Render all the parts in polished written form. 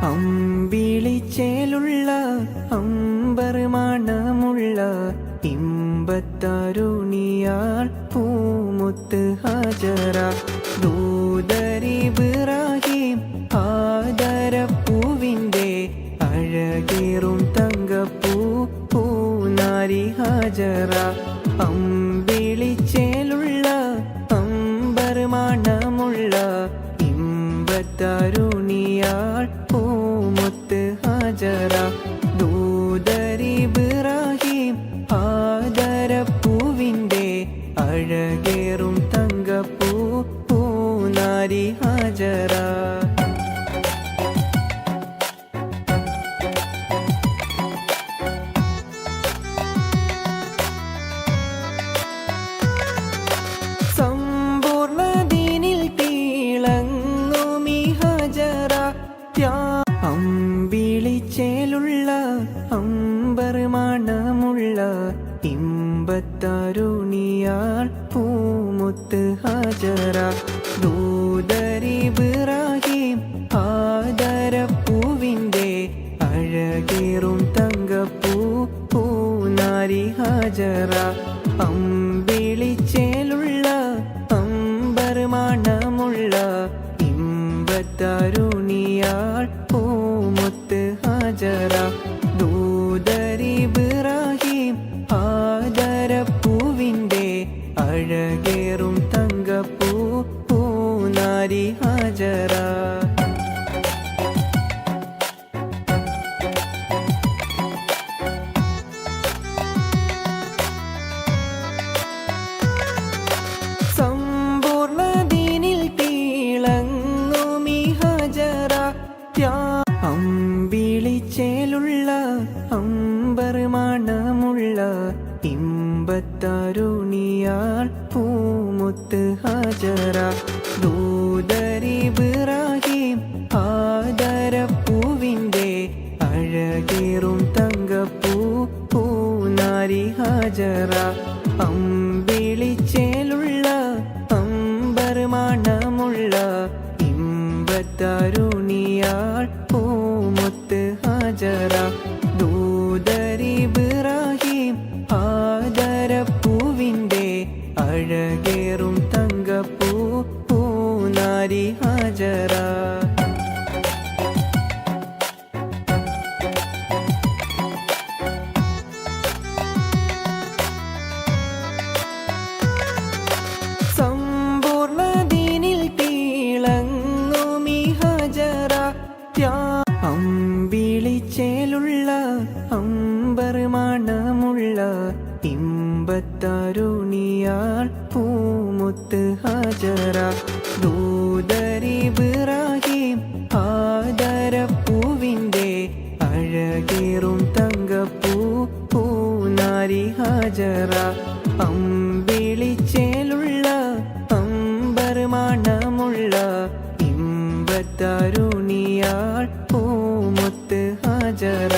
അമ്പിളിച്ചേലുള്ള അമ്പർ മണമുള്ള ഇമ്പത്തരുണിയാൾ പൂമുത്ത് ഹാജറ ദൂതരിബ്രാഹിം ആദരപ്പൂവിൻ്റെ അഴകേറും തങ്കപ്പൂ പൂനാരി ഹാജറ അമ്പിളിച്ചേലുള്ള അമ്പർ മണമുള്ള ഇമ്പത്തരുണിയാൾ പൂമുത്ത് ഹാജറ ദൂതരിബ്രാഹിം ആദരപ്പൂവിൻ്റെ അഴകേറും തങ്കപ്പൂ പൂനാരി ഹാജറ അമ്പിളിച്ചേലുള്ള അമ്പർ മണമുള്ള ഇമ്പത്തരുണിയാൾ പൂമുത്ത് ഹാജറ ദൂതരിബ്രാഹിം ആദരപ്പൂവിൻ്റെ അഴകേറും തങ്കപ്പൂ പൂനാരി ഹാജറ അമ്പിളിച്ചേലുള്ള അമ്പർ മണമുള്ള ഇമ്പത്തരുണിയാൾ പൂമുത്ത് ഹാജറ ദൂതരിബ്രാഹിം ആദരപ്പൂവിൻ്റെ അഴകേറും തങ്കപ്പൂ പൂനാരി ഹാജറ അമ്പിളിച്ചേലുള്ള അമ്പർ മണമുള്ള ഇമ്പത്തരുണിയാൾ പൂമുത്ത് ഹാജറ ദൂതരിബ്രാഹിം ആദരപ്പൂവിൻ്റെ അഴകേറും തങ്കപ്പൂ പൂനാരി ഹാജറ അമ്പിളിച്ചേലുള്ള അമ്പർ മണമുള്ള ഇമ്പത്തരുണിയാൾ പൂമുത്ത് ഹാജറ ദൂതരിബ്രാഹിം ആദരപ്പൂവിൻ്റെ അഴകേറും തങ്കപ്പൂ പൂനാരി ഹാജറ അമ്പിളിച്ചേലുള്ള അമ്പർ മണമുള്ള ഇമ്പത്തരുണിയാൾ പൂമുത്ത് ഹാജറ ദൂതരിബ്രാഹിം ആദരപ്പൂവിൻ്റെ അഴകേറും തങ്കപ്പൂ പൂനാരി ഹാജറ അമ്പിളിച്ചേലുള്ള അമ്പർ മണമുള്ള ഇമ്പത്തരുണിയാൾ പൂമുത്ത് ഹാജറ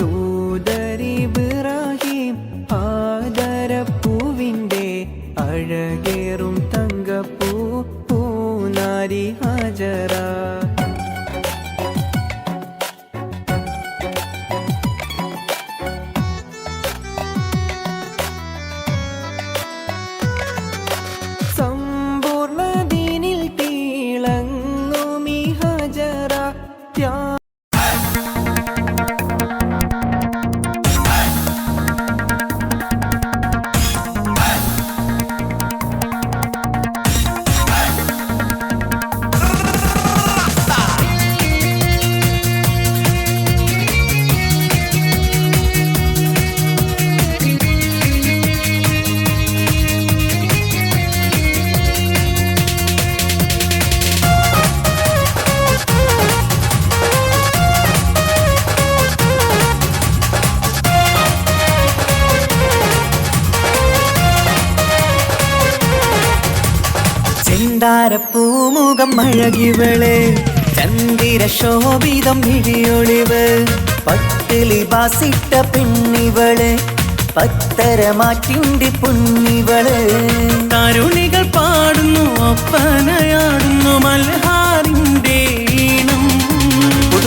ദൂതരിബ്രാഹിം ആദരപ്പൂവിൻ്റെ അഴകേറും തങ്കപ്പൂ പൂനാരി ഹാജറ പൂമുഖം അഴകിവള് ചന്ദിര ശോഭിതം വിഴിയൊളിവ് പട്ടിലി ബാസിട്ട പെണ്ണിവള് പത്തരമാറ്റിന്റെ പൊന്നിവള് തരുണികൾ പാടുന്നു ഒപ്പനയാടുന്നു മൽഹാറിന്റെ ഈണം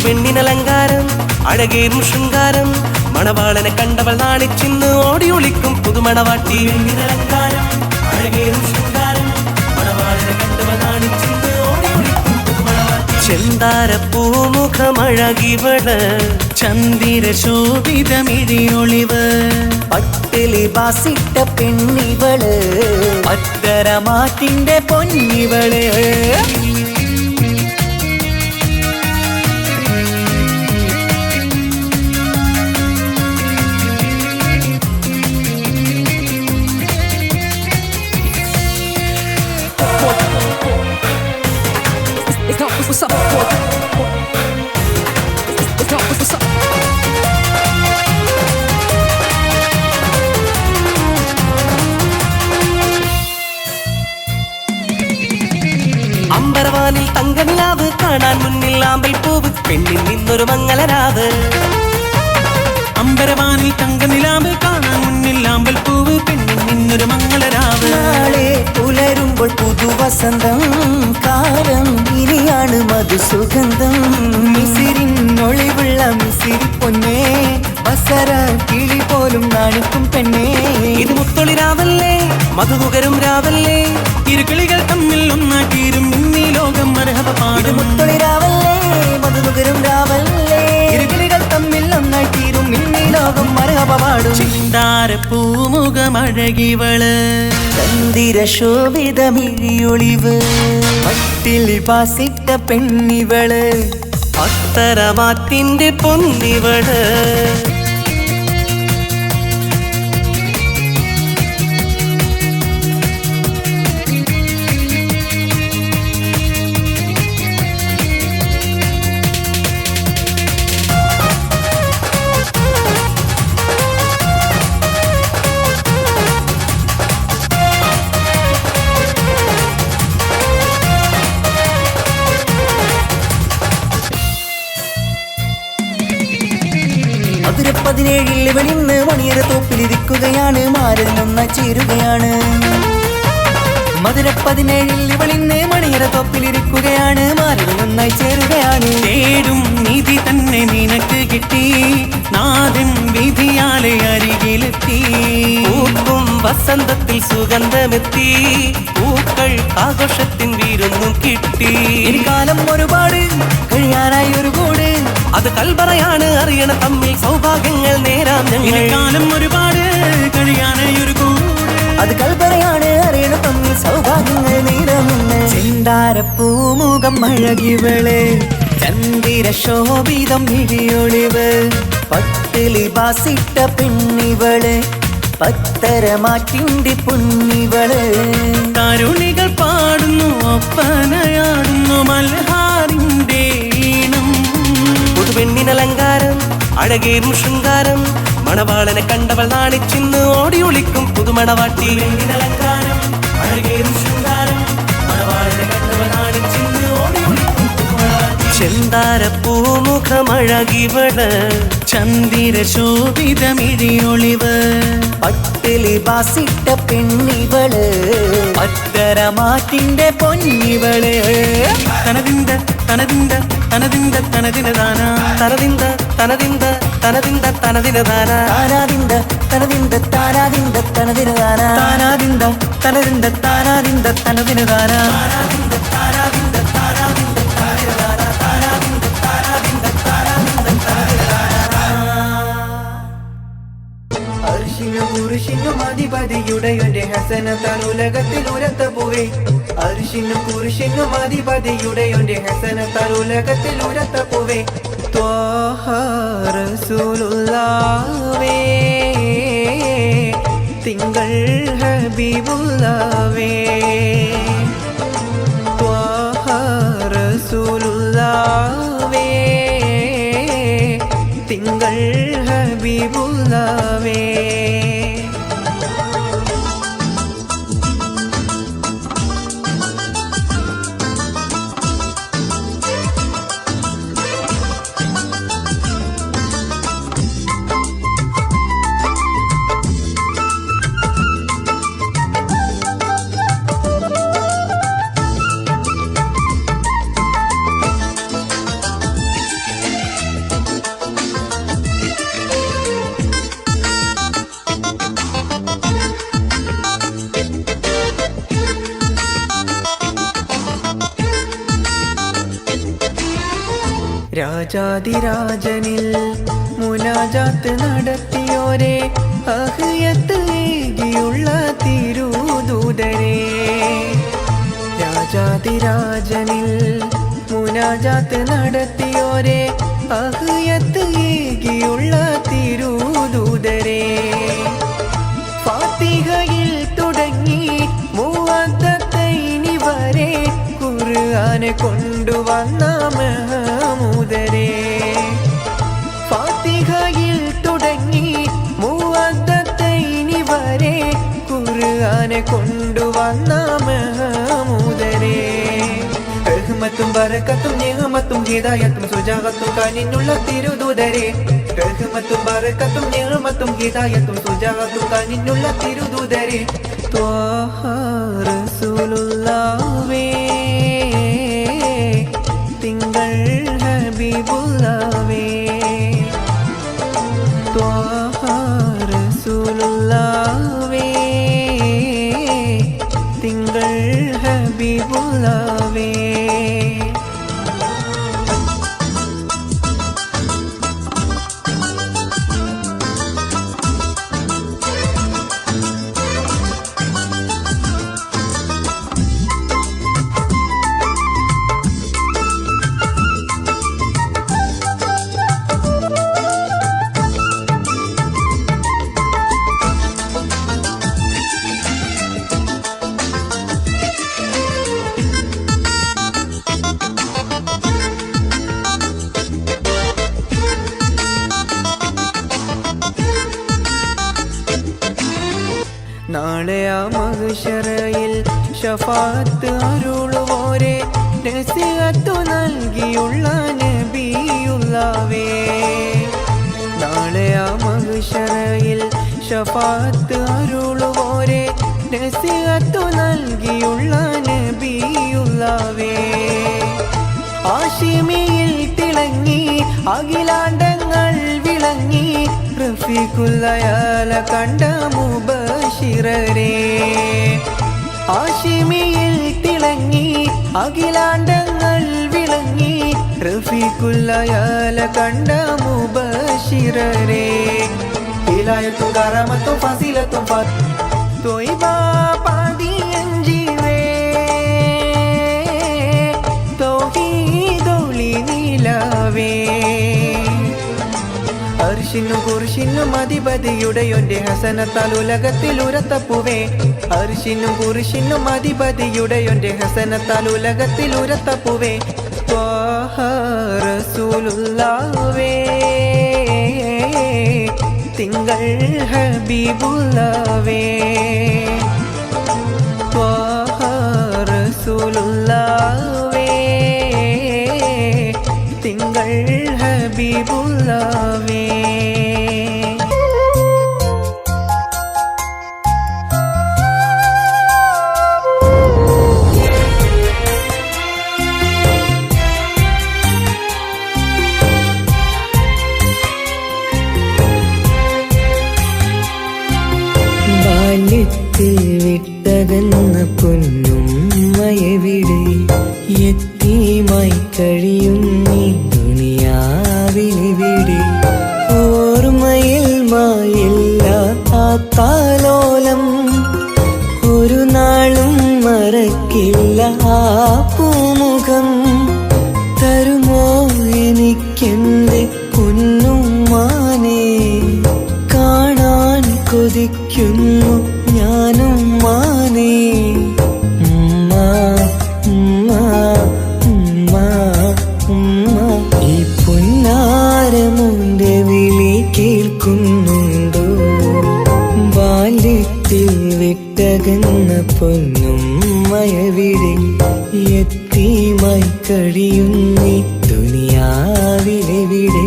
പുതുവെണ്ണിനലങ്കാരം അഴകേറും ശൃംഗാരം മണവാളനെ കണ്ടവൾ നാണിച്ചിന്ന് ഓടി ഒളിക്കും പുതുമണവാട്ടി. വെണ്ണിനലങ്കാരം അഴകേറും ശൃംഗാരം മണവാളനെ കണ്ടവൾ നാണിച്ചിന്ന് ഓടി ഒളിക്കും പുതുമണവാട്ടി. ചെന്താരപ്പൂമുഖമഴകിവള് ചന്ദിര ശോഭിതമിഴിയൊളിവ് പട്ടിലി ബാസിട്ട പെണ്ണിവള് പത്തരമാറ്റിന്റെ പൊന്നിവള്. What's up? What's up? അമ്പരവാനിൽ തങ്കനിലാവ് കാണാൻ മുന്നിൽ ആമ്പൽ പൂവ് പെണ്ണിൽ നിന്നൊരു മംഗളരാവ്. അമ്പരവാനിൽ തങ്കനിലാവ് കാണാൻ മുന്നിൽ ആമ്പൽ പൂവ് പെണ്ണിൽ നിന്നൊരു മംഗളരാവ്. നാളെ പുലരുമ്പോൾ പുതുവസന്തം കാലം ഇനിയാണ് മധുസുഗന്ധം. മിസിരിനൊളിവുള്ള മിസിരി പൊന്നേ വസര കിളി പോലും നാണിക്കും പെണ്ണേ. ഇത് മുത്തൊളി രാവല്ലേ മധുമുകരും രാവല്ലേ ഇരുകിളികൾ തമ്മിൽ ഒന്നാക്കിയിരും ഇന്നീ ലോകം മരഹബ പാടും. മുത്തൊളി രാവല്ലേ മധുമുകരും രാവല്ലേ ഇരുകിളികൾ തമ്മിൽ ഒന്നാക്കിയിരും ഇന്നീ ലോകം മരഹബ പാടും. ചിന്താരപ്പൂമുഖമഴകിവള് ചന്ദിര ശോഭിതമിഴിയൊളിവ് പട്ടിലി ബാസിട്ട പെണ്ണിവള് അത്തരമാറ്റിന്റെ പൊന്നിവള്. മധുര 17 ഇവളിന്ന് മണിയറ തോപ്പിലിരിക്കുകയാണ് മാരനൊന്നായി ചേരുകയാണ്. മധുര 17 ഇവളിന്ന് മണിയറ തോപ്പിലിരിക്കുകയാണ് മാരനൊന്നായി ചേരുകയാണ്. തേടും നിധി തന്നെ നിനക്ക് കിട്ടി നാഥൻ വിധിയാലെ അരികിലെത്തി. പൂക്കും വസന്തത്തിൽ സുഗന്ധമെത്തി പൂക്കൾ ആഘോഷത്തിൻ വീരൊന്നും കിട്ടി. ഈ കാലം ഒരുപാട് കഴിയാനായി ഒരു കൂട് അത് കൽപറയാണ് അറിയണ തമ്മിൽ സൗഭാഗ്യങ്ങൾ നേരാം ഞങ്ങൾ. കാലം ഒരുപാട് കഴിയാനായി ഒരു കൂട് അത് കൽപ്പനയാണ് അറിയണ തമ്മിൽ സൗഭാഗ്യങ്ങൾ നീരമുന്ന്. ചെന്താരപ്പൂമുഖം അഴകിവള് ചന്ദിര ശോഭിതം വിഴിയൊളിവ് പട്ടിലി ബാസിട്ട പെണ്ണിവള് പത്തരമാറ്റിന്റെ പൊന്നിവള്. തരുണികൾ പാടുന്നു ഒപ്പനയാടുന്നു മൽഹാറിന്റെ ഈണം. പുതുവെണ്ണിനലങ്കാരം അഴകേറും ശൃംഗാരം മണവാളനെ കണ്ടവൾ നാണിച്ചിന്ന് ഓടി ഒളിക്കും പുതുമണവാട്ടി. വെണ്ണിനലങ്കാരം അഴകേറും ശൃംഗാരം മണവാളനെ കണ്ടവൾ നാണിച്ചിന്ന് ഓടി ഒളിക്കും പുതുമണവാട്ടി. ചെന്താരപ്പൂമുഖമഴകിവള് ചന്ദിര ശോഭിതമിഴിയൊളിവ് പട്ടിലി ബാസിട്ട പെണ്ണിവള് പത്തരമാറ്റിന്റെ പൊന്നിവള്. തനതിന്ത തനതിന്ത തനതിന്ത തനതിനദാന തനതിന്ത തനതിന്ത തനതിന്ത തനതിനദാന താനാദിന്ത തനതിന്ത താനാദിന്ത തനതിനദാന താനാദിന്ത തനതിന്ത താനാദിന്ത തനതിനദാന താനാദിന്ത താനാദിന്ത താനാദിന്ത തനതിനദാന താനാദിന്ത താനാദിന്ത താനാദിന്ത തനതിനദാന. അർശിനും പുരുഷിനും അധിപതിയുടെയൊരു ഹസനത്താൽ ഉലകത്തിൽ ഉരത്ത പോവേ. അർശിനും പുരുഷിനും അധിപതിയുടെയൊരു ഹസനത്താൽ ഉലകത്തിൽ ഉരത്ത പോവേ. ത്വാഹ റസൂലുള്ളാവേ തിങ്കൾ ഹബീബുള്ളാവേ. ത്വാഹ റസൂലുള്ളാവേ തിങ്കൾ ഹബീബുള്ളാവേ. രാജാതിരാജനിൽ മുനാജാത്ത് നടത്തിയോരെ അഹ്യത്ത് ഏകിയുള്ള തിരുദൂതരെ രാജാതിരാജനിൽ മുനാജാത്ത് നടത്തിയോരെ അഹ്യത്ത് ഏകിയുള്ള തിരുദൂതരെ ഫാത്തിഹയിൽ തുടങ്ങി മുഅദ്ദത്തൈനി വരെ ഖുർആനെ കൊണ്ടുവന്ന മഹമൂദരെ ഫാത്തിഹയിൽ തുടങ്ങി മുഅദ്ദത്തൈനി വരെ ഖുർആനെ കൊണ്ടുവന്ന മഹമൂദരെ റഹ്മത്തും ബറക്കത്തും നിഅമത്തും ഹിദായത്തും സുജാഅത്തും കാനിനുള്ള തിരുദൂതരെ റഹ്മത്തും ബറക്കത്തും നിഅമത്തും ഹിദായത്തും സുജാഅത്തും കാനിനുള്ള തിരുദൂതരെ ത്വാഹ റസൂലുള്ളാഹേ തിങ്കൾ ഹബീബുള്ളാഹേ ത്വാഹ റസൂലുള്ളാഹേ തിങ്കൾ ഹബീബുള്ളാഹേ നാളെ ആ മഹ്ശറയിൽ ശഫാഅത്ത് അരുളുവോരെ നസിഹത്തു നൽകിയുള്ള നബിയുള്ളാവേ നാളെ ആ മഹ്ശറയിൽ ശഫാഅത്ത് അരുളുവോരെ നസിഹത്തു നൽകിയുള്ള നബിയുള്ളാവേ ആശിമിയിൽ തിളങ്ങി അഖിലാണ്ടങ്ങൾ വിളങ്ങി റഫീഖുല്ലയാല കണ്ട മുബശിറരേ ആശിമിയിൽ തിളങ്ങി അഖിലാണ്ടങ്ങൾ വിളങ്ങി റഫീഖുല്ലയാല കണ്ട മുബശിറരേ ഹിലായത്തും കറാമത്തും ഫസീലത്തും ത്വയ്ബ പാതിയഞ്ചിവേ തൗഹീദൊളി നിലവേ അർശിനും കുർശിനും അധിപതിയുടെയൊന്റെ ഹസനത്താൽ ഉലകത്തിൽ ഉരത്തപ്പുവേ അർശിനും കുർശിനും അധിപതിയുടെയൊന്റെ ഹസനത്താൽ ഉലകത്തിൽ ഉരത്തപ്പുവേ ത്വാഹ റസൂലുള്ളാഹേ തിങ്കൾ ഹബീബുള്ളാഹേ ത്വാഹ റസൂലുള്ളാഹേ തിങ്കൾ ഹബീബുള്ളാഹേ ബാല്യത്തിൽ വിട്ടകന്ന പൊന്നുമ്മയെവിടെ യത്തീമായി കഴിയും നീ ദുനിയാവിലെവിടെ ഓർമ്മയിൽ മായില്ല ആ താലോലം ഒരു നാളും മറക്കില്ല ആ പൂമുഖം തരുമോ എനിക്കെന്റെ പൊന്നുമ്മാനെ കാണാൻ കൊതിക്കുന്നു ഞാനും മാനേ ഉമ്മ ഉമ്മ ഉമ്മ ഉമ്മ ഈ പൊന്നാരമുന്റെ വിളി കേൾക്കുന്നുണ്ടോ ബാല്യത്തിൽ വിട്ടകന്ന പൊന്നുമ്മയെവിടെ യത്തീമായി കഴിയും നീ ദുനിയാവിലെവിടെ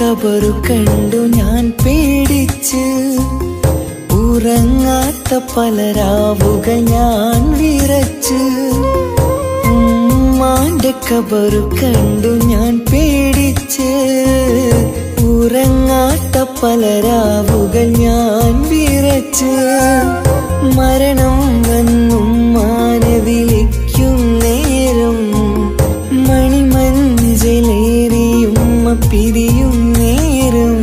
കബറു കണ്ടു ഞാൻ പേടിച്ച് ഉറങ്ങാത്ത പല രാവുകൾ ഞാൻ വിറച്ച് ഉമ്മാന്റെ കബറു കണ്ടു ഞാൻ പേടിച്ച് ഉറങ്ങാത്ത പല രാവുകൾ ഞാൻ വിറച്ച് മരണം വന്നും മാനെ വിളിക്കും നേരം മണിമഞ്ചലേറിയുമ്മ പിരിയും നേരം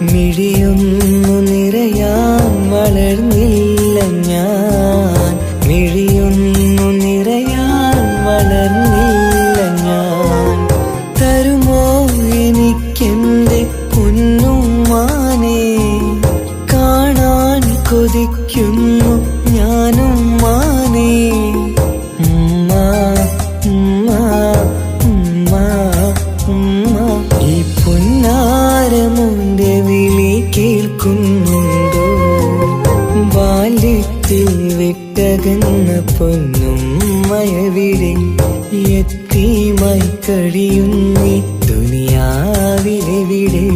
മിഴിയൊന്നു നിറയാൻ വളർന്നില്ല ഞാൻ മിഴിയൊന്നു നിറയാൻ വളർന്നില്ല ഞാൻ തരുമോ എനിക്കെന്റെ പൊന്നുമ്മാനെ കാണാൻ കൊതിക്കുന്നു ഞാനും മാനേ ഉമ്മ ഉമ്മ ഉമ്മ ഉമ്മ ഈ പൊന്നാരമുന്റെ വിളി കേൾക്കുന്നുണ്ടോ ബാല്യത്തിൽ വിട്ടകന്ന പൊന്നുമ്മയവിടെ യത്തീമായി കഴിയുന്നീ ദുനിയാവിലെവിടെ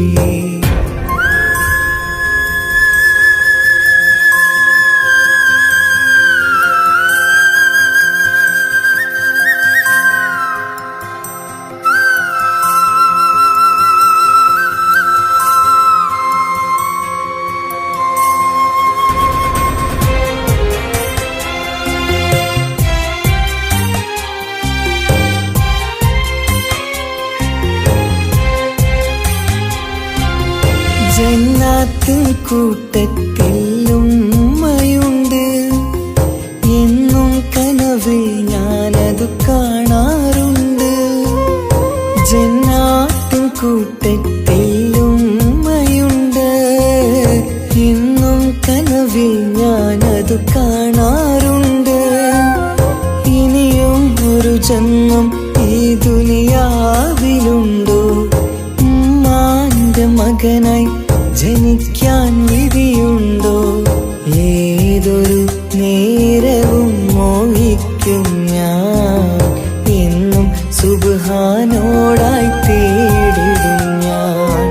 ജന്നാത്തിൻ കൂട്ടത്തിൽ ഉമ്മയുണ്ട് എന്നും കനവിൽ ഞാനതു കാണാറുണ്ട് ജന്നാത്തിൻ കൂട്ടത്തിൽ ഉമ്മയുണ്ട് എന്നും കനവിൽ ഞാനതു കാണാറുണ്ട് ഇനിയും ഒരു ജന്മം ഈ ദുനിയാവിലുണ്ടോ ഉമ്മാന്റെ മകനായി ജനിക്കാൻ വിധിയുണ്ടോ ഏതൊരു നേരവും മോഹിക്കും ഞാൻ എന്നും സുബ്ഹാനോടായി തേടിടും ഞാൻ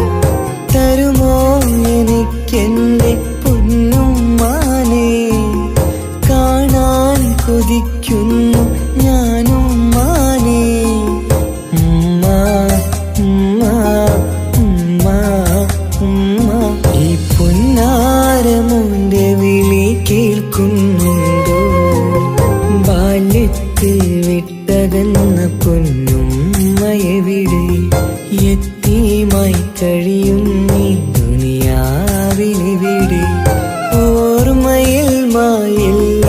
തരുമോ എനിക്കെന്റെ പൊന്നുമ്മാനെ കാണാൻ കൊതിക്കുന്നു ഞാനും മാനേ ഉമ്മ ഉമ്മ ഉമ്മ ഉമ്മ ഈ പൊന്നാരമുന്റെ വിളി കേൾക്കുന്നുണ്ടോ ബാല്യത്തിൽ വിട്ടകന്ന പൊന്നുമ്മയെവിടെ യത്തീമായി കഴിയുന്നീ ദുനിയാവിലെവിടെ ഓർമ്മയിൽ മായില്ല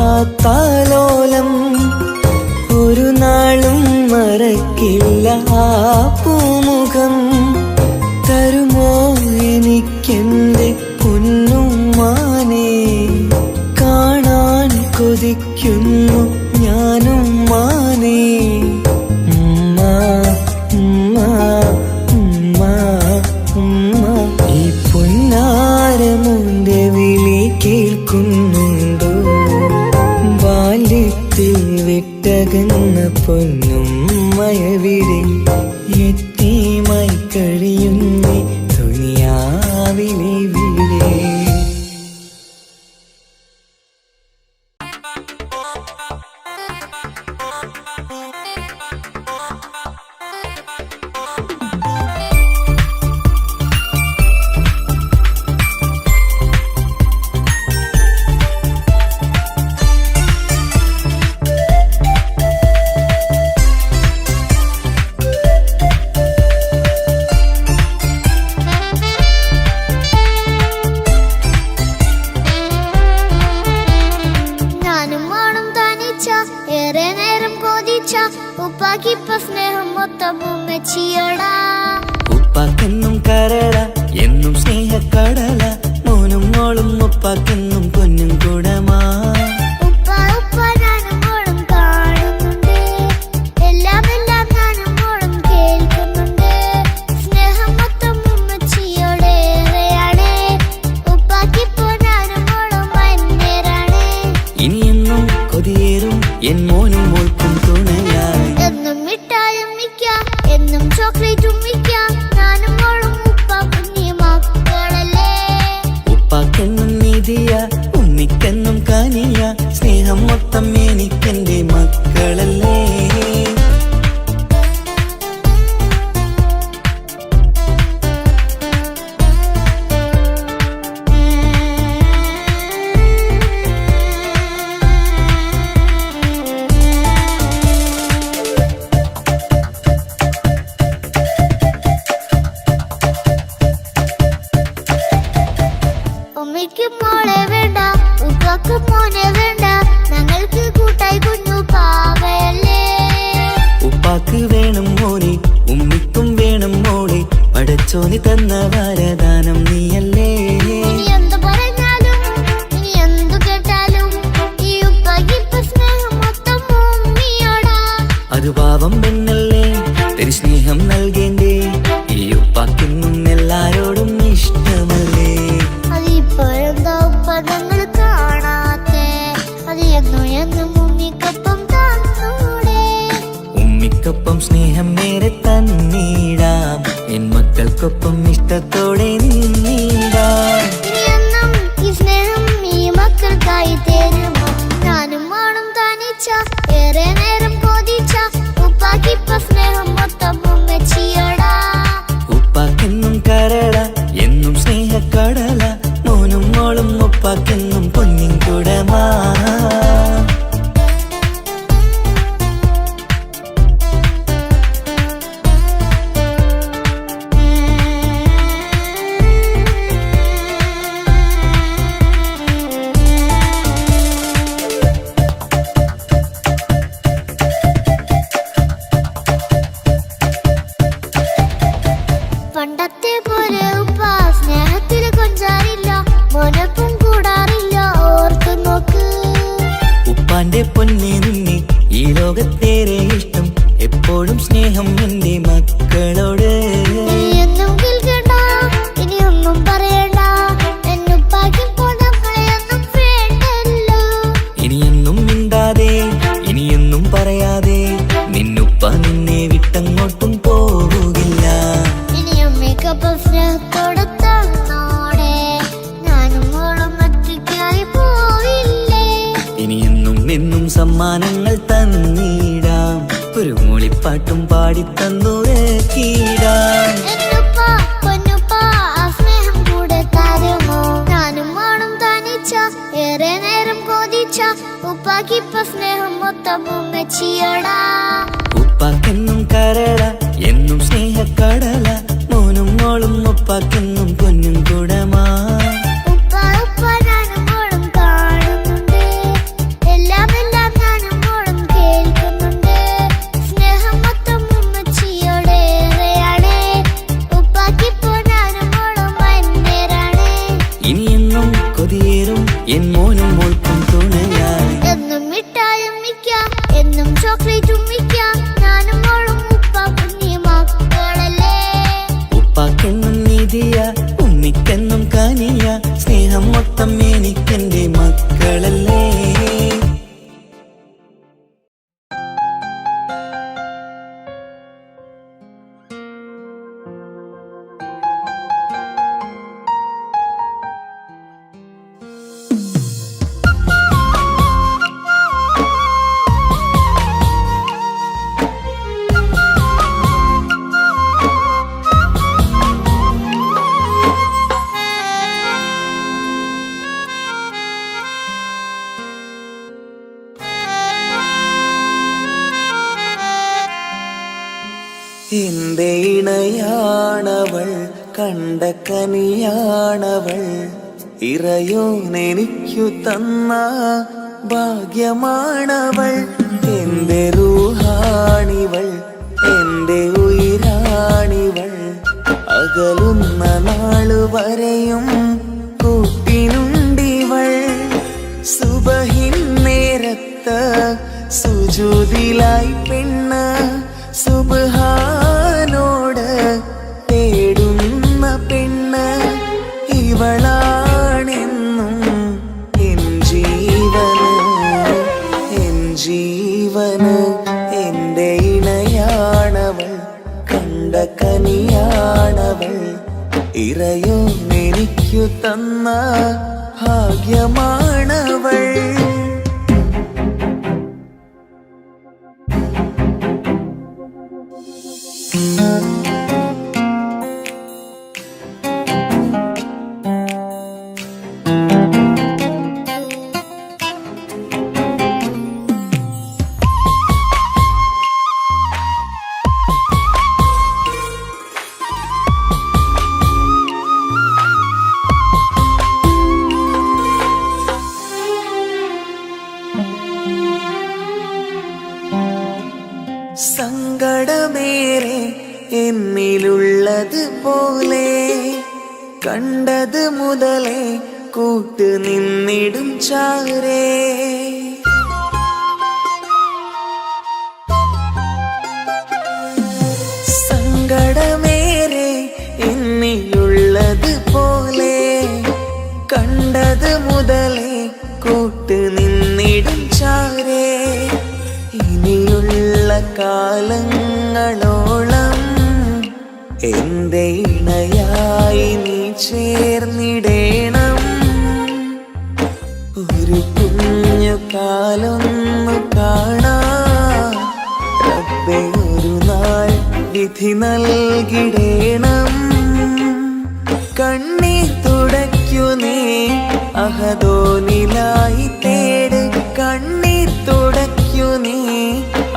ആ താലോലം ഒരു നാളും മറക്കില്ല ആ പൂമുഖം തരുമോ എനിക്കെന്റെ പൊന്നുമ്മാനെ കാണാൻ കൊതിക്കുന്നു ഞാനും മാനേ ഉമ്മ ഉമ്മ ഉമ്മ ഉമ്മ ഈ പൊന്നാരമുന്റെ വിളി കേൾക്കുന്നുണ്ടോ ബാല്യത്തിൽ വിട്ടകന്ന പൊന്നുമ്മയവിടെ യത്തീമായി കഴിയുന്നീ ദുനിയാവിലെവിടെ ഉപ്പാക്കെന്നും കരള എന്നും സ്നേഹക്കടല മോനും മോളും ഉപ്പാക്കെന്നും പൊന്നും കൂടമാ ഇനിയെന്നും കൊതിയേറും എൻ മോനും മോൾക്കും തുണയായി എന്നും മിഠായും മിക്കാം എന്നും ചോക്ലേറ്റും മിക്കാം ഞാനും മോളും മക്കളല്ലേ. ഉമ്മയ്ക്ക് മോളെ വേണ്ട, ഉപ്പാക്ക് മോനെ വേണ്ട, ഞങ്ങൾക്ക് കൂട്ടായി കുഞ്ഞു പാവയല്ലേ. ഉപ്പാക്ക് വേണം മോനെ, ഉമ്മിക്കും വേണം മോളെ, പടച്ചോന് തന്ന വരദാനം നീയല്ലേ. ഇനി എന്തു പറഞ്ഞാലും ഇനി എന്തു കേട്ടാലും ഈ ഉപ്പാക്ക് ഇപ്പൊ സ്നേഹം മൊത്തം ഉമ്മിയോടാ. അത് പാവം പെണ്ണല്ലേ, തരി സ്നേഹം നൽകേണ്ടേ, ഈ ഉപ്പാക്കിന്നും എല്ലാരോടും ഇഷ്ടമല്ലേ. അതിപ്പോഴെന്താ ഉപ്പ ഞങ്ങൾ കാണാത്തെ, അത് എന്നും എന്നും ഉമ്മിക്കൊപ്പം തന്നൂടെ. ഉമ്മിക്കൊപ്പം സ്നേഹം നേരെ തന്നീടാം, എൻ മക്കൾക്കൊപ്പം ഇഷ്ടത്തോടെ നിന്നീടാം. ഇനി എന്നും ഈ സ്നേഹം ഈ മക്കൾക്കായി തരുമോ. ഞാനും മോളും തനിച്ച ഏറെ നേരം കൊതിച്ച ഉപ്പാക്കിപ്പ സ്നേഹം മൊത്തം ഉമ്മച്ചിയോടാ. ഉപ്പാക്കെന്നും കരള എന്നും സ്നേഹക്കടല, മോനും മോളും ഉപ്പാക്കെന്നും പൊന്നിൻ കുടമാ. പണ്ടത്തെ പോലെ ഉപ്പ സ്നേഹത്തിൽ കൊഞ്ചാറില്ല, മോനൊപ്പം കൂടാറില്ല, ഓർത്തു നോക്ക്. ഉപ്പാന്റെ പൊന്നെ നിന്നെ ഈ ലോകത്തേറെ ഇഷ്ടം, എപ്പോഴും സ്നേഹം എന്റെ മക്കളോട്. ഇനി എന്നും കേൾക്കണ്ട, ഇനി ഒന്നും പറയണ്ട, എന്നുപ്പാക്കിപ്പോ നമ്മളെയൊന്നും വേണ്ടല്ലോ. ഇനിയൊന്നും മിണ്ടാതെ ഇനിയൊന്നും പറയാതെ നിന്നുപ്പ നിന്നെ വിട്ടങ്ങോട്ടും പോവുകില്ല. ഇനി അമ്മയ്ക്കൊപ്പം സ്നേഹത്തോടെ തന്നോടെ, ഞാനും മോളും ഒറ്റയ്ക്കായി പോയില്ലേ. ഇനിയെന്നും എന്നും സമ്മാനങ്ങൾ തന്നീടാം, ഒരു മൂളിപ്പാട്ടും പാടിത്തന്നുറക്കീടാം. എന്നുപ്പ പൊന്നുപ്പ ആ സ്നേഹം കൂടെ തരുമോ. ഞാനും മോളും തനിച്ച ഏറെ നേരം കൊതിച്ച ഉപ്പാക്കിപ്പ സ്നേഹം മൊത്തം ഉമ്മച്ചിയോടാ. ഉപ്പാക്കെന്നും കരള എന്നും സ്നേഹക്കടല, മോനും മോളും ഉപ്പാക്കെന്നും പൊന്നും കുടമാ. ഉപ്പ ഉപ്പ ഞാനും മോളും കാണുന്നുണ്ട്, എല്ലാം എല്ലാം ഞാനും മോളും കേൾക്കുന്നുണ്ട്. സ്നേഹം മൊത്തം ഉമ്മച്ചിയോടേറെയാണ്, ഉപ്പാക്കിപ്പോ ഞാനും മോളും വന്നേരാണ്. ഇനിയെന്നും കൊതിയേറും എൻ മോനും മോൾക്കും തുണയായി. എന്നും മിഠായും മിക്ക, എന്നും ചോക്ലേറ്റും മിക്ക, ഞാനും മോളും ഉപ്പ കുഞ്ഞി മക്കളല്ലേ. ഉപ്പാക്കെന്നും നിധിയ ഉമ്മിക്കെന്നും കനിയ, സ്നേഹം മൊത്തം എനിക്കെന്റെ മക്കളല്ലേ. എന്റെ ഇണയാണവൾ, കണ്ട കനിയാണവൾ, ഇറയോനെനിക്കു തന്ന ഭാഗ്യമാണവൾ. എന്റെ റൂഹാണിവൾ, എന്റെ ഉയിരാണിവൾ, അകലുന്ന നാളുവരെയും കൂട്ടിനുണ്ടിവൾ. സുബഹിൻ നേരത്ത് സുജൂദിലായി പെണ്ണ് സുബ്ഹാനോട് തേടുന്ന പെണ്ണ് ഇവളാണെന്നും എൻ ജീവന്, എൻ ജീവന്. എന്റെ ഇണയാണവൾ, കണ്ട കനിയാണവൾ, ഇറയോനെനിക്കു തന്ന ഭാഗ്യമാണവൾ. സങ്കടമേറെ എന്നിലുള്ളത് പോലെ കണ്ടത് മുതലേ കൂട്ട് നിന്നിടും ചാരേ സങ്കടമേറെ എന്നിലുള്ളത് പോലെ കണ്ടത് മുതലേ കൂട്ട് നിന്നിടും ചാരേ ഇനിയുള്ള കാലങ്ങളോളം എന്റെ ഇണയായി നീ ചേർന്നിടേണം ഒരു കുഞ്ഞു കാലൊന്നു കാണാൻ റബ്ബേ ഒരു നാൾ വിധി നൽകിടേണം കണ്ണീർ തുടയ്ക്കു നീ അഹദോനിലായി തേട് കണ്ണീർ തുടയ്ക്കു നീ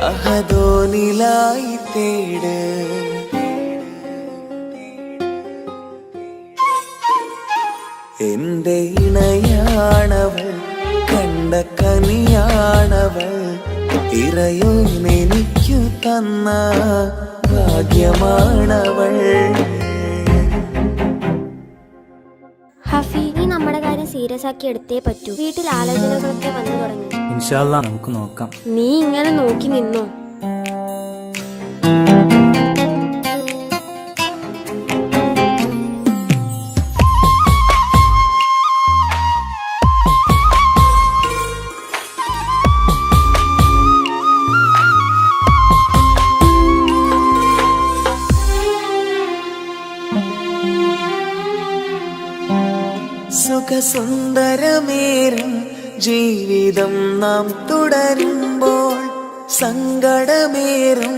അഹദോനിലായി തേട് എന്റെ ഇണയാണവൾ കണ്ട കനിയാണവൾ ഇറയോനെനിക്കു തന്ന ഭാഗ്യമാണവൾ ഹഫി നീ നമ്മുടെ കാര്യം സീരിയസ് ആക്കി എടുത്തേ പറ്റൂ വീട്ടിൽ ആലോചനകളൊക്കെ വന്നു തുടങ്ങി ഇൻഷാ അല്ലാ നമുക്ക് നോക്കാം നീ ഇങ്ങനെ നോക്കി നിന്നോ സുഖസുന്ദരമേറും ജീവിതം നാം തുടരുമ്പോൾ സങ്കടമേറും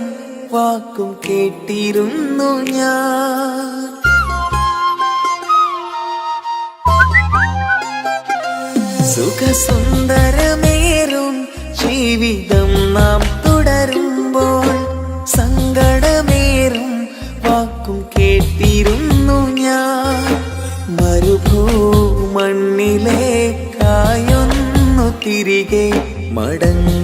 വാക്കും കേട്ടിരുന്നു ഞാൻ സുഖസുന്ദരമേറും ജീവിതം നാം തുടരുമ്പോൾ സങ്കടമേറും വാക്കും കേട്ടിരുന്നു ഞാൻ മരുഭൂമണ്ണിലേക്കായൊന്നു തിരികെ മടങ്ങുവാനായുള്ള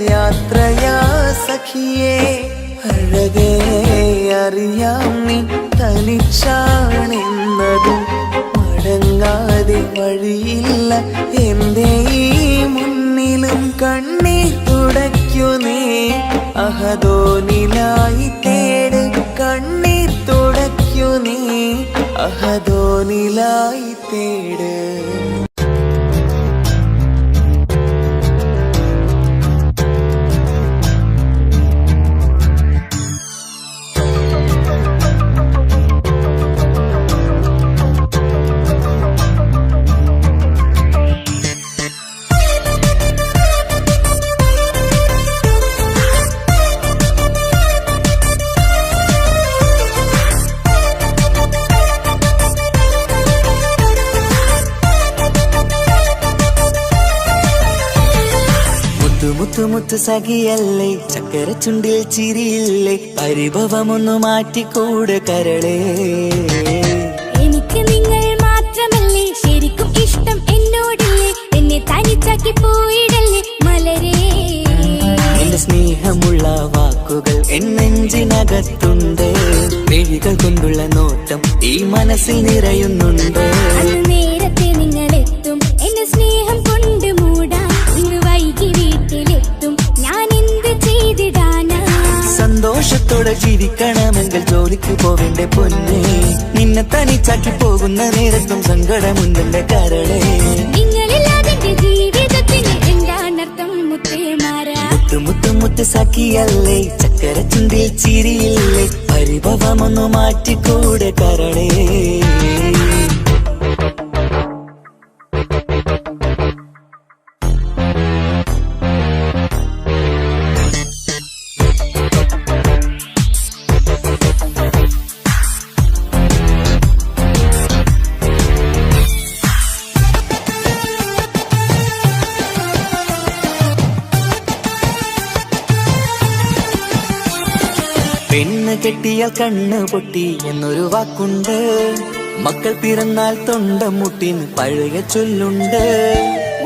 യാത്രയാ സഖിയേ അഴകേ അറിയാം നീ തനിച്ചാണെന്നതും മടങ്ങാതെ വഴിയില്ല എന്റെ ഈ മുന്നിലും കണ്ണീർ തുടയ്ക്കു നീ അഹദോനിലായി തേട് കണ്ണീർ തുടയ്ക്കു നീ അഹദോനിലായി തേട് മുത്തുമുത്ത് സഖിയല്ലേ ചക്കര ചുണ്ടിൽ ചിരിയില്ലേ പരിഭവമൊന്നു മാറ്റിക്കൂട് കരളേ എനിക്ക് നിങ്ങൾ മാത്രമല്ലേ ശരിക്കും ഇഷ്ടം എന്നോടില്ലേ എന്നെ തനിച്ചാക്കി പോയിടല്ലേ മലരേ എന്റെ സ്നേഹമുള്ള വാക്കുകൾ എന്നെഞ്ചിനകത്തുണ്ട് മിഴികൾ കൊണ്ടുള്ള നോട്ടം ഈ മനസ്സിൽ നിറയുന്നുണ്ട് നേരത്തെ നിങ്ങൾ എത്തും എന്റെ സ്നേഹം കൊണ്ട് മൂടാൻ ഇന്ന് വൈകി വീട്ടിലെത്തും ഞാൻ എന്ത് ചെയ്തിടാനാ സന്തോഷത്തോടെ ജീവിക്കണമെങ്കിൽ ജോലിക്ക് പോവേണ്ട പൊന്നേ നിന്നെ തനിച്ചാക്കി പോകുന്ന നേരത്തും സങ്കടമുണ്ടെന്റെ കരളേ നിങ്ങളില്ലാതെ ജീവിതത്തിന് എന്താണർത്ഥം മുത്തേമാരാ മുത്ത് സഖിയല്ലേ ചക്കര ചുണ്ടിൽ ചിരിയില്ലേ പരിഭവമൊന്നു മാറ്റിക്കൂടെ കരളേ പെണ്ണ് കെട്ടിയാൽ കണ്ണ് പൊട്ടി എന്നൊരു വാക്കുണ്ട്. മക്കൾ പിറന്നാൽ തൊണ്ടം മുട്ടിന് പഴയ ചൊല്ലുണ്ട്.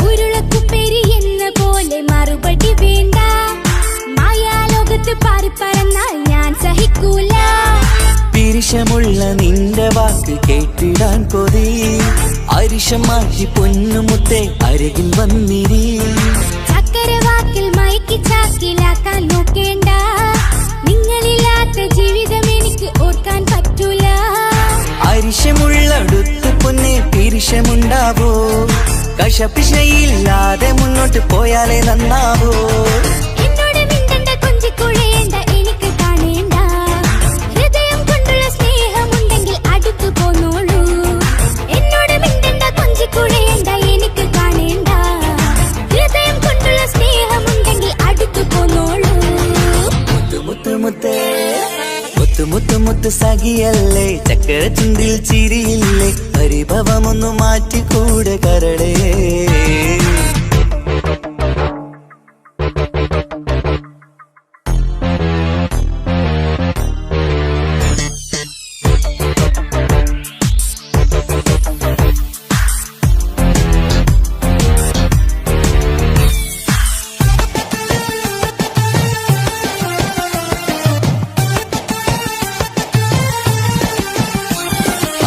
ഉരുളക്കുപ്പേരി എന്ന പോലെ മറുപടി വേണ്ട. മായാലോകത്ത് പാറി പറന്നാൽ ഞാൻ സഹിക്കൂല. പിരിശമുള്ള നിന്റെ വാക്ക് കേട്ടിടാൻ കൊതി. അരിശം മാറ്റി പൊന്നുമുത്തെ അരികിൽ വന്നിരി. ചക്കര വാക്കിൽ മയക്കി ചാക്കിലാക്കാൻ നോക്കേണ്ട. നിങ്ങളില്ലാത്ത ജീവിതം എനിക്ക് ഓർക്കാൻ പറ്റൂല. അരിശമുള്ളടുത്ത് പൊന്നെ പിരിശമുണ്ടാവോ? കശപിശയില്ലാതെ മുന്നോട്ട് പോയാലേ നന്നാവോ? എന്നോട് മിണ്ടണ്ട, കൊഞ്ചിക്കുഴയേണ്ട, എനിക്ക് കാണേണ്ട. ഹൃദയം കൊണ്ടുള്ള സ്നേഹമുണ്ടെങ്കിൽ അടുത്തു പോന്നോളൂ. എന്നോട് മിണ്ടണ്ട, കൊഞ്ചിക്കുഴയേണ്ട, എനിക്ക് കാണേണ്ട. ഹൃദയം കൊണ്ടുള്ള സ്നേഹമുണ്ടെങ്കിൽ അടുത്തു പോന്നോളൂ. മുത്ത് മുത്ത് മുത്ത് മുത്ത് മുത്ത് സഖിയല്ലേ, ചക്കര ചുണ്ടിൽ ചിരിയില്ലേ, പരിഭവമൊന്നു മാറ്റിക്കൂടെ കരളേ.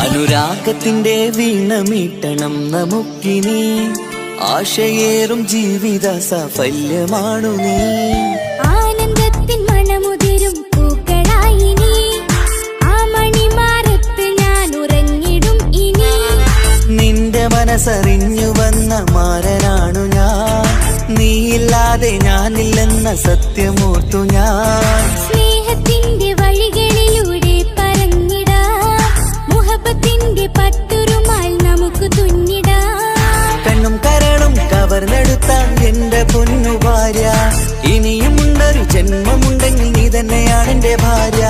അനുരാഗത്തിന്റെ വീണമീട്ടണം നമുക്കിനി. ആശയേറും ജീവിത സാഫല്യമാണു നീ. ആനന്ദത്തിൻ മണമുതിരും പൂക്കളായി നീ. ആ മണിമാറത്ത് ഞാൻ ഉറങ്ങിടും ഇനി. നിന്റെ മനസ്സറിഞ്ഞു വന്ന മാരനാണു ഞാൻ. നീയില്ലാതെ ഞാനില്ലെന്ന സത്യമോർത്തു ഞാൻ. സ്നേഹത്തിന്റെ വഴികളിലൂടെ പറന്നിടാം. മുഹബത്തിന്റെ പട്ടുറുമാൽ നമുക്ക് തുന്നിടാം. കണ്ണും കരളും കവർന്നെടുത്ത എന്റെ പൊന്നു ഭാര്യ. ഇനിയുമുണ്ടൊരു ജന്മമുണ്ടെങ്കിൽ നീ തന്നെയാണ് എന്റെ ഭാര്യ.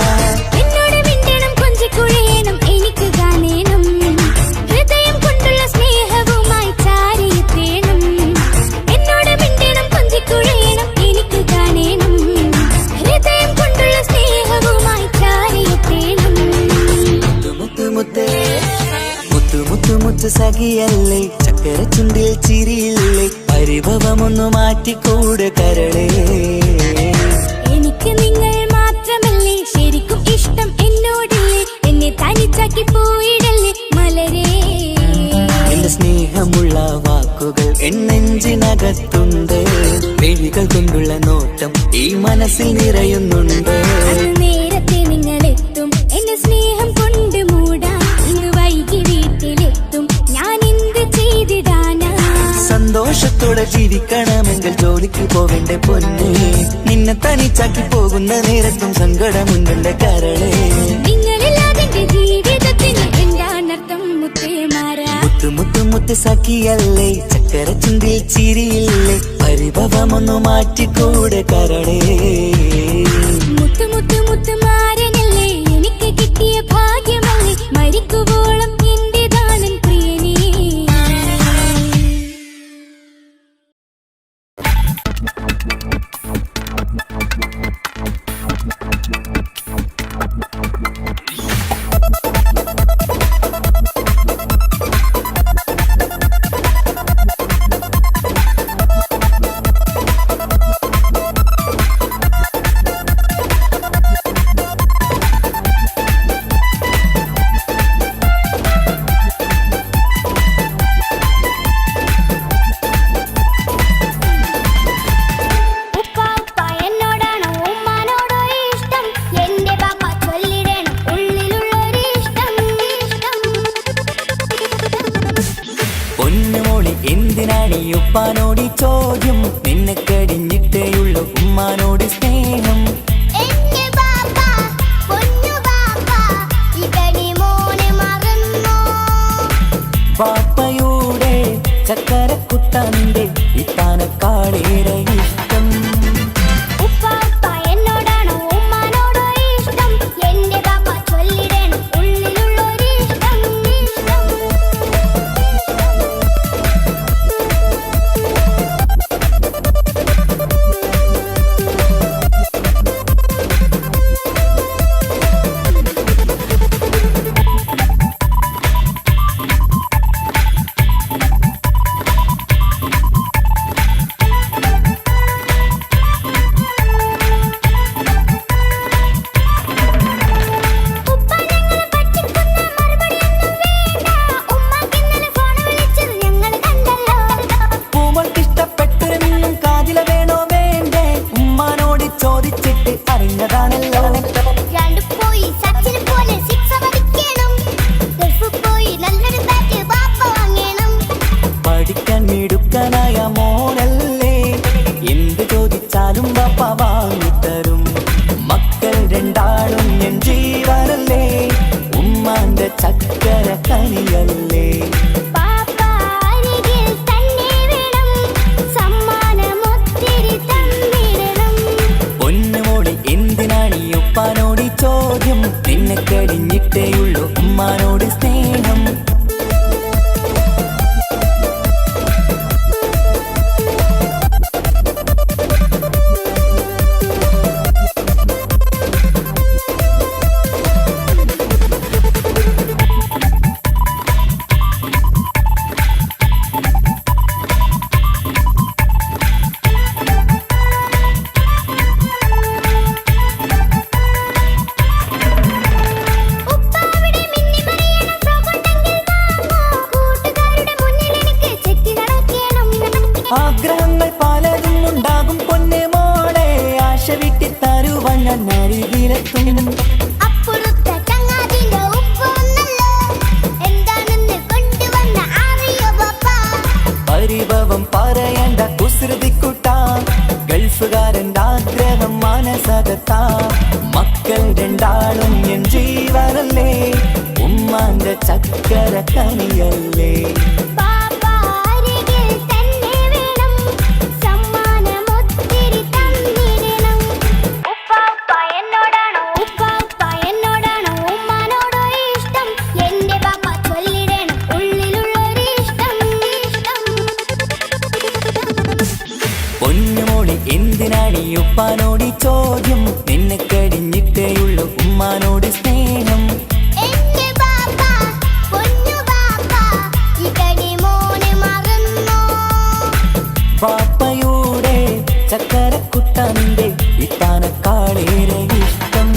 എന്നോട് മിണ്ടണം, കൊഞ്ചിക്കുഴയണം, എനിക്ക് കാണേണം. ഹൃദയം കൊണ്ടുള്ള സ്നേഹവുമായി ചാരിയെത്തേണം. എന്നോട് മിണ്ടണം, കൊഞ്ചിക്കുഴയണം, എനിക്ക് കാണേണം. ഹൃദയം കൊണ്ടുള്ള സ്നേഹവുമായി ചാരിയെത്തേണം. മുത്ത് മുത്ത് മുത്ത് മുത്ത് മുത്ത് സഖിയല്ലേ, ചക്കര ചുണ്ടിൽ ചിരിയില്ലേ, പരിഭവമൊന്നു മാറ്റിക്കൂടെ കരളേ. എനിക്ക് നിങ്ങൾ മാത്രമല്ലേ ശരിക്കും ഇഷ്ടം എന്നോടില്ലേ. എന്നെ തനിച്ചാക്കി പോയിടല്ലേ മലരേ. എന്റെ സ്നേഹമുള്ള വാക്കുകൾ എന്നെഞ്ചിനകത്തുണ്ട്. മിഴികൾ കൊണ്ടുള്ള നോട്ടം ഈ മനസ്സിൽ നിറയുന്നുണ്ട്. അന്ന് നേരത്തെ നിങ്ങളെത്തും എന്റെ സ്നേഹം കൊണ്ട് മൂടാൻ. ഇന്ന് വൈകി വീട്ടിലെത്തും ഞാൻ എന്ത് ചെയ്തിടാനാ. സന്തോഷത്തോടെ ജീവിക്കണമെങ്കിൽ ജോലിക്ക് പോവേണ്ട പൊന്നെ. നിന്നെ തനിച്ചാക്കി പോകുന്ന നേരത്തും സങ്കടമുണ്ടെന്റെ കരളേ. നിങ്ങളില്ലാതെ എന്റെ ജീവിതത്തിന് എന്താണർത്ഥം മുത്തേമാരാ. മുത്ത് മുത്ത് മുത്ത് സഖിയല്ലേ, ചക്കര ചുണ്ടിൽ ചിരിയില്ലേ, പരിഭവമൊന്നു മാറ്റിക്കൂടെ കരളേ. മുത്ത് മുത്ത് മുത്ത് മാരനല്ലേ, എനിക്ക് കിട്ടിയ ഭാഗ്യമല്ലേ. മരിക്കുവോളം എന്റേതാണൻ പ്രിയനേ. എന്തിനാണ് ഈ ഉപ്പാനോട് ഈ ചോദ്യം? നിന്നെ കടിഞ്ഞിട്ടേയുള്ള ഉമ്മാനോട് സ്നേഹം. പാപ്പയുടെ ചക്കരക്കുട്ടന്റെ ഇത്താനക്കാളേറെ ഇഷ്ടം. വാപ്പ വാങ്ങിത്തരും. മക്കൾ രണ്ടാളും എൻ ജീവനല്ലേ, ഉമ്മാന്റെ ചക്കര കനിയല്ലേ. പൊന്നുമോളി എന്തിനാണ് ഈ ഉപ്പാനോട് ചോദ്യം, നിന്നെ കഴിഞ്ഞിട്ടേയുള്ളൂ ഉമ്മാനോട് സ്നേഹം. ആഗ്രഹങ്ങൾ പലതും ഉണ്ടാകും പൊന്നെ മോളെ, ആശ വിട്ടി തരുവാൻ ഞാൻ അരികിലെത്തും. പരിഭവം പറയണ്ട കുസൃതിക്കുട്ട, ഗൾഫുകാരൻ്റെ ആഗ്രഹം മനസ്സകത്താ. മക്കൾ രണ്ടാളും എൻ ജീവനല്ലേ, ഉമ്മാന്റെ ചക്കര കനിയല്ലേ. പൊന്നുമോളി എന്തിനാണ് ഈ ഉപ്പാനോട് ചോദ്യം, നിന്നെ കഴിഞ്ഞിട്ടേയുള്ളൂ ഉമ്മാനോട് സ്നേഹം. പാപ്പയുടെ ചക്കരക്കുട്ട നിന്റെ ഇത്താനക്കാളേറെ ഇഷ്ടം.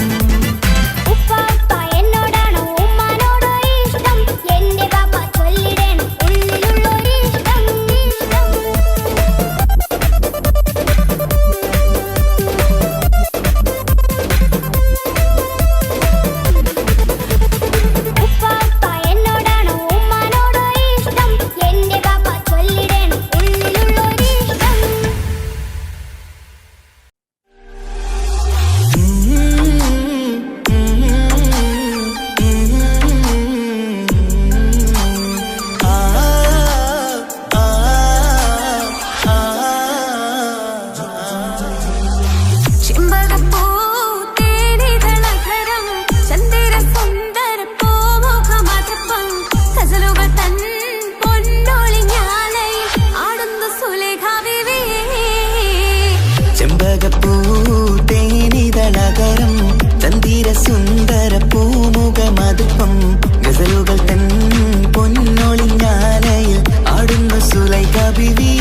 ചെമ്പകപ്പൂതേനിതളകരം ചന്ദിര സുന്ദര പൂമുഖമതുപ്പം ഗസലുകൾ തൻ പൊന്നൊളിഞ്ഞാലയിൽ ആടുന്ന സുലൈഖ ബീവി.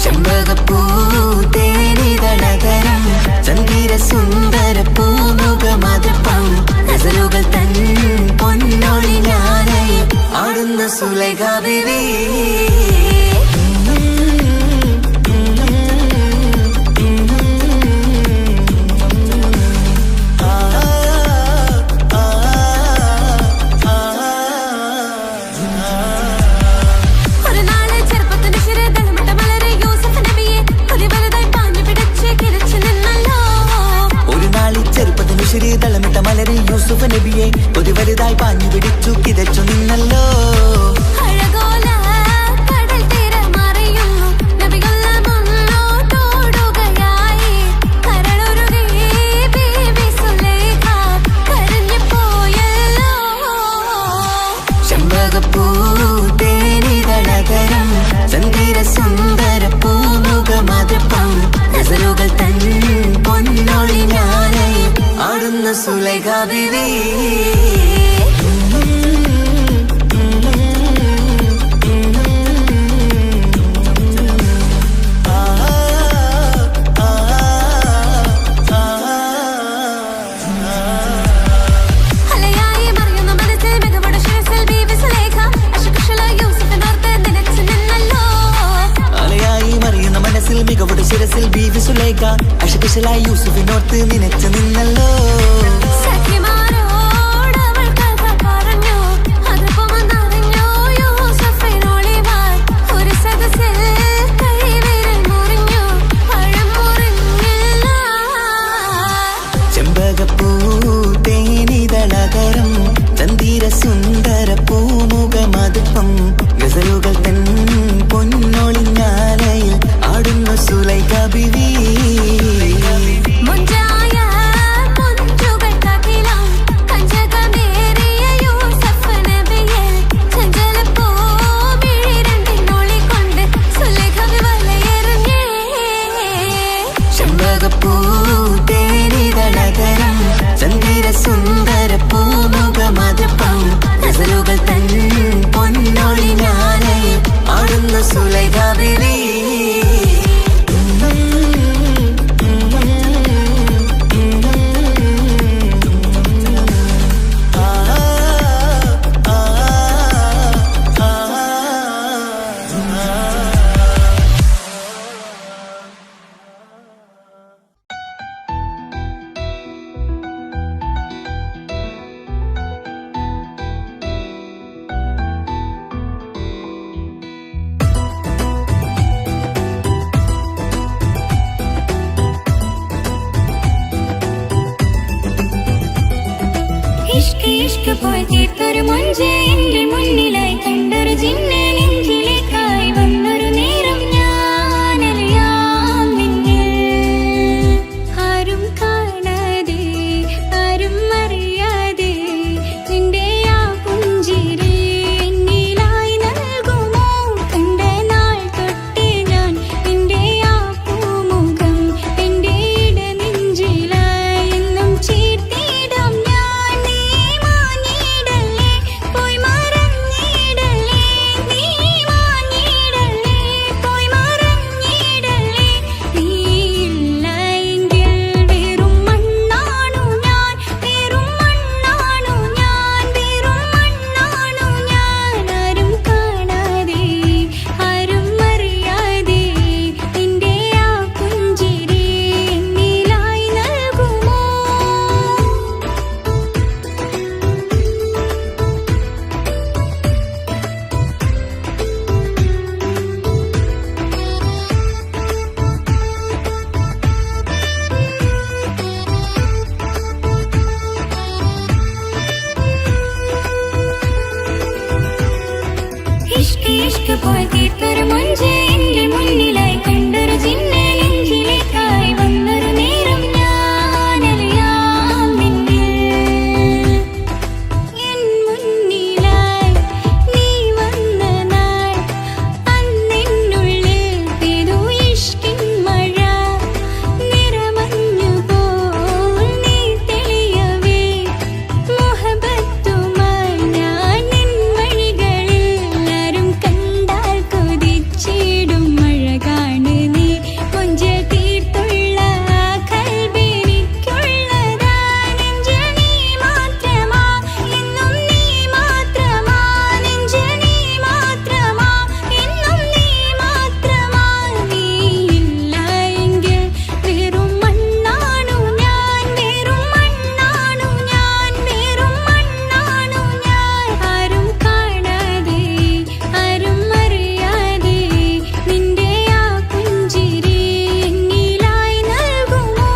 ചെമ്പകപ്പൂതേനിതളകരം ചന്ദിര സുന്ദര പൂമുഖമതുപ്പം ഗസലുകൾ തൻ പൊന്നൊളിഞ്ഞാലയിൽ ആടുന്ന സുലൈഖ ബീവി. തളമിട്ട മലരെ യൂസുഫ് നബിയെ ഒരു വലുതായി പാഞ്ഞു പിടിച്ചു കിതച്ചു നിന്നല്ലോ. ചെമ്പകപ്പൂതേനിതളകരം ചന്ദിര സുന്ദര പൂമുഖമതുപ്പം ഗസലുകൾ തൻ പൊന്നൊളിഞ്ഞാലയിൽ ആടുന്ന സുലൈഖ ബീവി. മികവുടെ ശിരസിൽ ബീവി സുലൈഖ അഷകുശലായി യൂസുഫിനോർത്ത് നിനച്ചു നിന്നല്ലോ. സഖിമാരോടവൾ കഥ പറഞ്ഞു, അതുപമ നിറഞ്ഞു യൂസഫിനൊളിവാൻ. ഒരു സദസ്സിൽ കൈവിരൽ മുറിഞ്ഞു, പഴം മുറിഞ്ഞില്ല. ചെമ്പകപ്പൂ തേനിതളകരം ചന്ദിര സുന്ദര പൂമുഖമതുപ്പം ഗസലുകൾ തൻ പൊന്നൊളിഞ്ഞാലയിൽ ആടുന്നു സുലൈഖ ബിവി. മുഞ്ചായ മുഞ്ചുകൾക്കകിലം കഞ്ചകമേറിയ യൂസഫ് നബിയെ ചഞ്ചലപ്പൂമിഴി രണ്ടിനൊളികൊണ്ട് സുലൈഖ വലയെറിഞ്ഞേ. ചെമ്പകപ്പൂ തേനിതളകരം ചന്ദിര സുന്ദര പൂമുഖമതുപ്പം ഗസലുകൾ തൻ പൊന്നൊളിഞ്ഞാലയിൽ ആടുന്നു സുലൈഖ ബിവി. ഇഷ്ക് ഇഷ്ക് പോയി തീർത്തൊരു മൊഞ്ച് എന്റെ മുന്നിലായി കണ്ടൊരു ജിന്നെ നെഞ്ചിലേക്കായി വന്നൊരു നേരം ഞാനറിയാം നിന്നെ. ആരും കാണാതെ ആരും അറിയാതെ നിന്റെ ആ പുഞ്ചിരി എന്നിലായി നൽകുമോ. കണ്ട നാൾ തൊട്ട് ഞാൻ നിന്റെ ആ പൂമുഖം എന്റെ ഇടനെഞ്ചിലായി എന്നും ചേർത്തിടാം ഞാൻ. നീ മാഞ്ഞിടല്ലേ, പോയി മറഞ്ഞിടല്ലേ, നീ മാഞ്ഞിടല്ലേ, പോയി മറഞ്ഞിടല്ലേ. നീയില്ല എങ്കിൽ വെറും മണ്ണാണു ഞാൻ, വെറും മണ്ണാണു ഞാൻ, വെറും മണ്ണാണു ഞാൻ. ആരും കാണാതെ ആരും അറിയാതെ നിന്റെ ആ പുഞ്ചിരി എന്നിലായി നൽകുമോ. ഇഷ്ക് ഇഷ്ക് പോയി തീർത്തൊരു മൊഞ്ച് എന്റെ മുന്നിലായി കണ്ടൊരു ജിന്നെ നെഞ്ചിലേക്കായി വന്നൊരു നേരം ഞാനറിയാം നിന്നെ. എൻ മുന്നിലായി നീ വന്ന നാൾ അന്നെന്നുള്ളിൽ പെയ്തു ഇഷ്കിൻ മഴ. നിറമഞ്ഞുപോൽ നീ തെളിയവേ മുഹബത്തുമായി ഞാൻ നിൻ വഴികളിൽ. ആരും കണ്ടാൽ കൊതിച്ചിടും അഴകാണ് നീ. കൊഞ്ചൽ തീർത്തുള്ള ആ കൽബെനിക്കുള്ളതാ. നെഞ്ചിൽ നീ മാത്രമാ, എന്നും നീ മാത്രമാ. നെഞ്ചിൽ നീ മാത്രമാ, എന്നും നീ മാത്രമാ. നീയില്ല എങ്കിൽ വെറും മണ്ണാണു ഞാൻ, വെറും മണ്ണാണു ഞാൻ, വെറും മണ്ണാണു ഞാൻ. ആരും കാണാതെ ആരും അറിയാതെ നിന്റെ ആ പുഞ്ചിരി എന്നിലായി നൽകുമോ.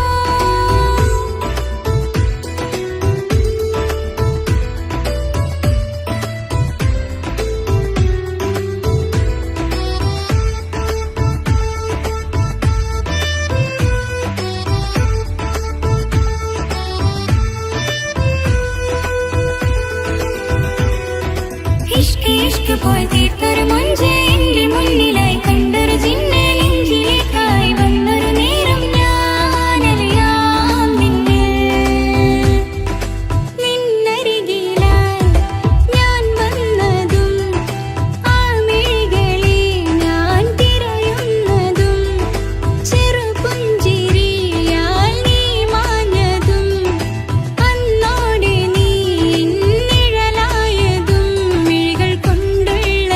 ഇഷ്ക് ഇഷ്ക് പോയി തീർത്തൊരു മൊഞ്ച് എന്റെ മുന്നിലായി കണ്ടൊരു ജിന്നെ നെഞ്ചിലേക്കായി വന്നൊരു നേരം ഞാനറിയാം നിന്നെ. നിന്നരികിലായി ഞാൻ വന്നതും ആ മിഴികളെ ഞാൻ തിരയുന്നതും ചെറുപുഞ്ചിരിയാൽ നീ മാഞ്ഞതും അന്നോടെ നീ നിഴലായതും മിഴികൾ കൊണ്ടുള്ള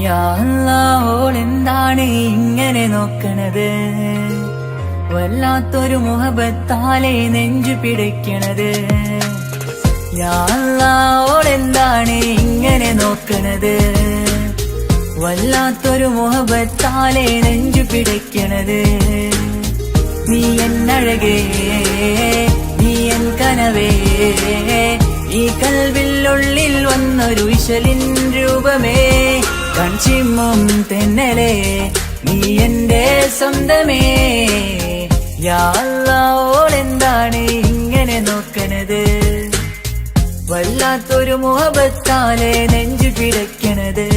യാ അല്ലാഹ് ഓളെന്താണ് ഇങ്ങനെ നോക്കണത് വല്ലാത്തൊരു മുഹബത്താലെ നെഞ്ചു പിടയ്ക്കണത് യാ അല്ലാഹ് ഓളെന്താണ് ഇങ്ങനെ നോക്കണത് വല്ലാത്തൊരു മുഹബത്താലെ നെഞ്ചു പിടയ്ക്കണത് നീ എന്നഴകേ നീ എൻ കനവേ ഈ കൽവില്ലുള്ളിൽ വന്നൊരു ഇശലിൻ രൂപമേ കൺചിമ്മും തെന്നലേ നീ എന്റെ സ്വന്തമേ യാ അല്ലാഹ് ഓളെന്താണ് ഇങ്ങനെ നോക്കണത് വല്ലാത്തൊരു മുഹബത്താലെ നെഞ്ചു പിടയ്ക്കണത്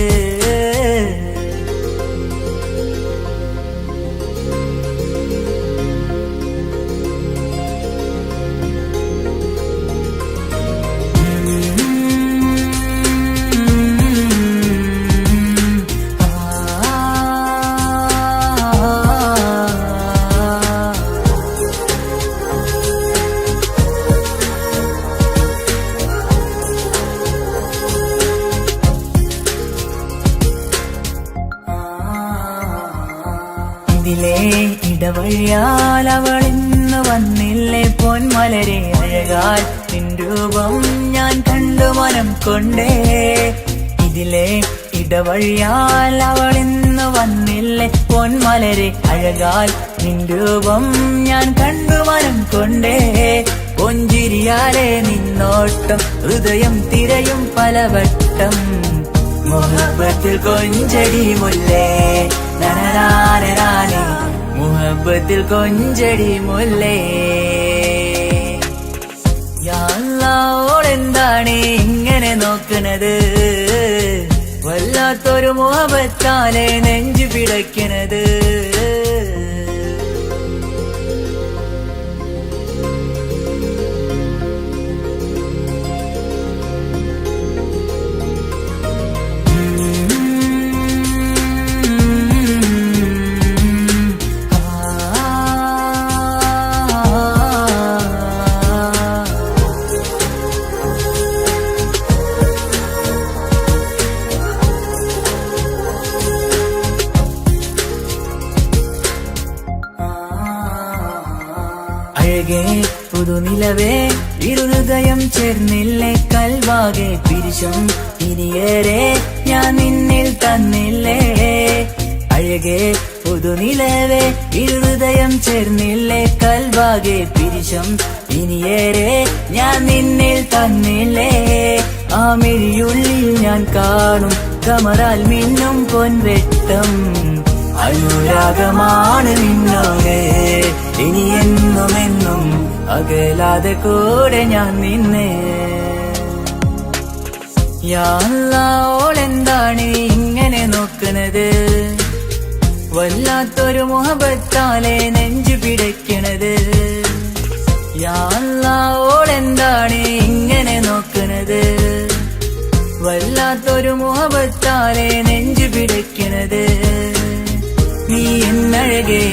ഇതിലെ ഇടവഴിയാൽ അവളിന്ന് വന്നില്ലേ പൊന്മലരെ അഴകാൽ നിൻ രൂപം ഞാൻ കണ്ടു മനം കൊണ്ടേ ഇതിലെ ഇടവഴിയാൽ അവളിന്ന് വന്നില്ലേ പൊന്മലരെ അഴകാൽ നിൻ രൂപം ഞാൻ കണ്ടു മനം കൊണ്ടേ പൊഞ്ചിരിയാലെ നിന്നോട്ടം ഹൃദയം തിരയും പലവട്ടം മുഹബത്തിൽ കൊഞ്ചടി മുല്ലേ നനനാനനാനെ മുഹബത്തിൽ കൊഞ്ചടി മുല്ലേ യാ അല്ലാഹ് ഓളെന്താണ് ഇങ്ങനെ നോക്കണത് വല്ലാത്തൊരു മുഹബത്താലെ നെഞ്ചു പിടയ്ക്കണത് അഴകേ പുതുനിലവേ ഇരുഹൃദയം ചേർന്നില്ലേ കൽവാകെ പിരിശം ഇനിയേറെ ഞാൻ നിന്നിൽ തന്നില്ലേ അഴകേ പുതുനിലവേ ഇരുഹൃദയം ചേർന്നില്ലേ കൽവാകെ പിരിശം ഇനിയേറെ ഞാൻ നിന്നിൽ തന്നില്ലേ ആ മിഴിയുള്ളിൽ ഞാൻ കാണും കമറാൽ മിന്നും പൊൻവെട്ടം അനുരാഗമാണ് നിന്നോട് ഇനി എന്നുമെന്നും അകലാതെ കൂടെ ഞാൻ നിന്നെ യാ അല്ലാഹ് ഓളെന്താണ് ഇങ്ങനെ നോക്കണത് വല്ലാത്തൊരു മുഹബത്താലെ നെഞ്ചു പിടയ്ക്കണത് യാ അല്ലാഹ് ഓളെന്താണ് ഇങ്ങനെ നോക്കണത് വല്ലാത്തൊരു മുഹബത്താലെ നെഞ്ചു പിടയ്ക്കണത് നീ എന്നഴകേ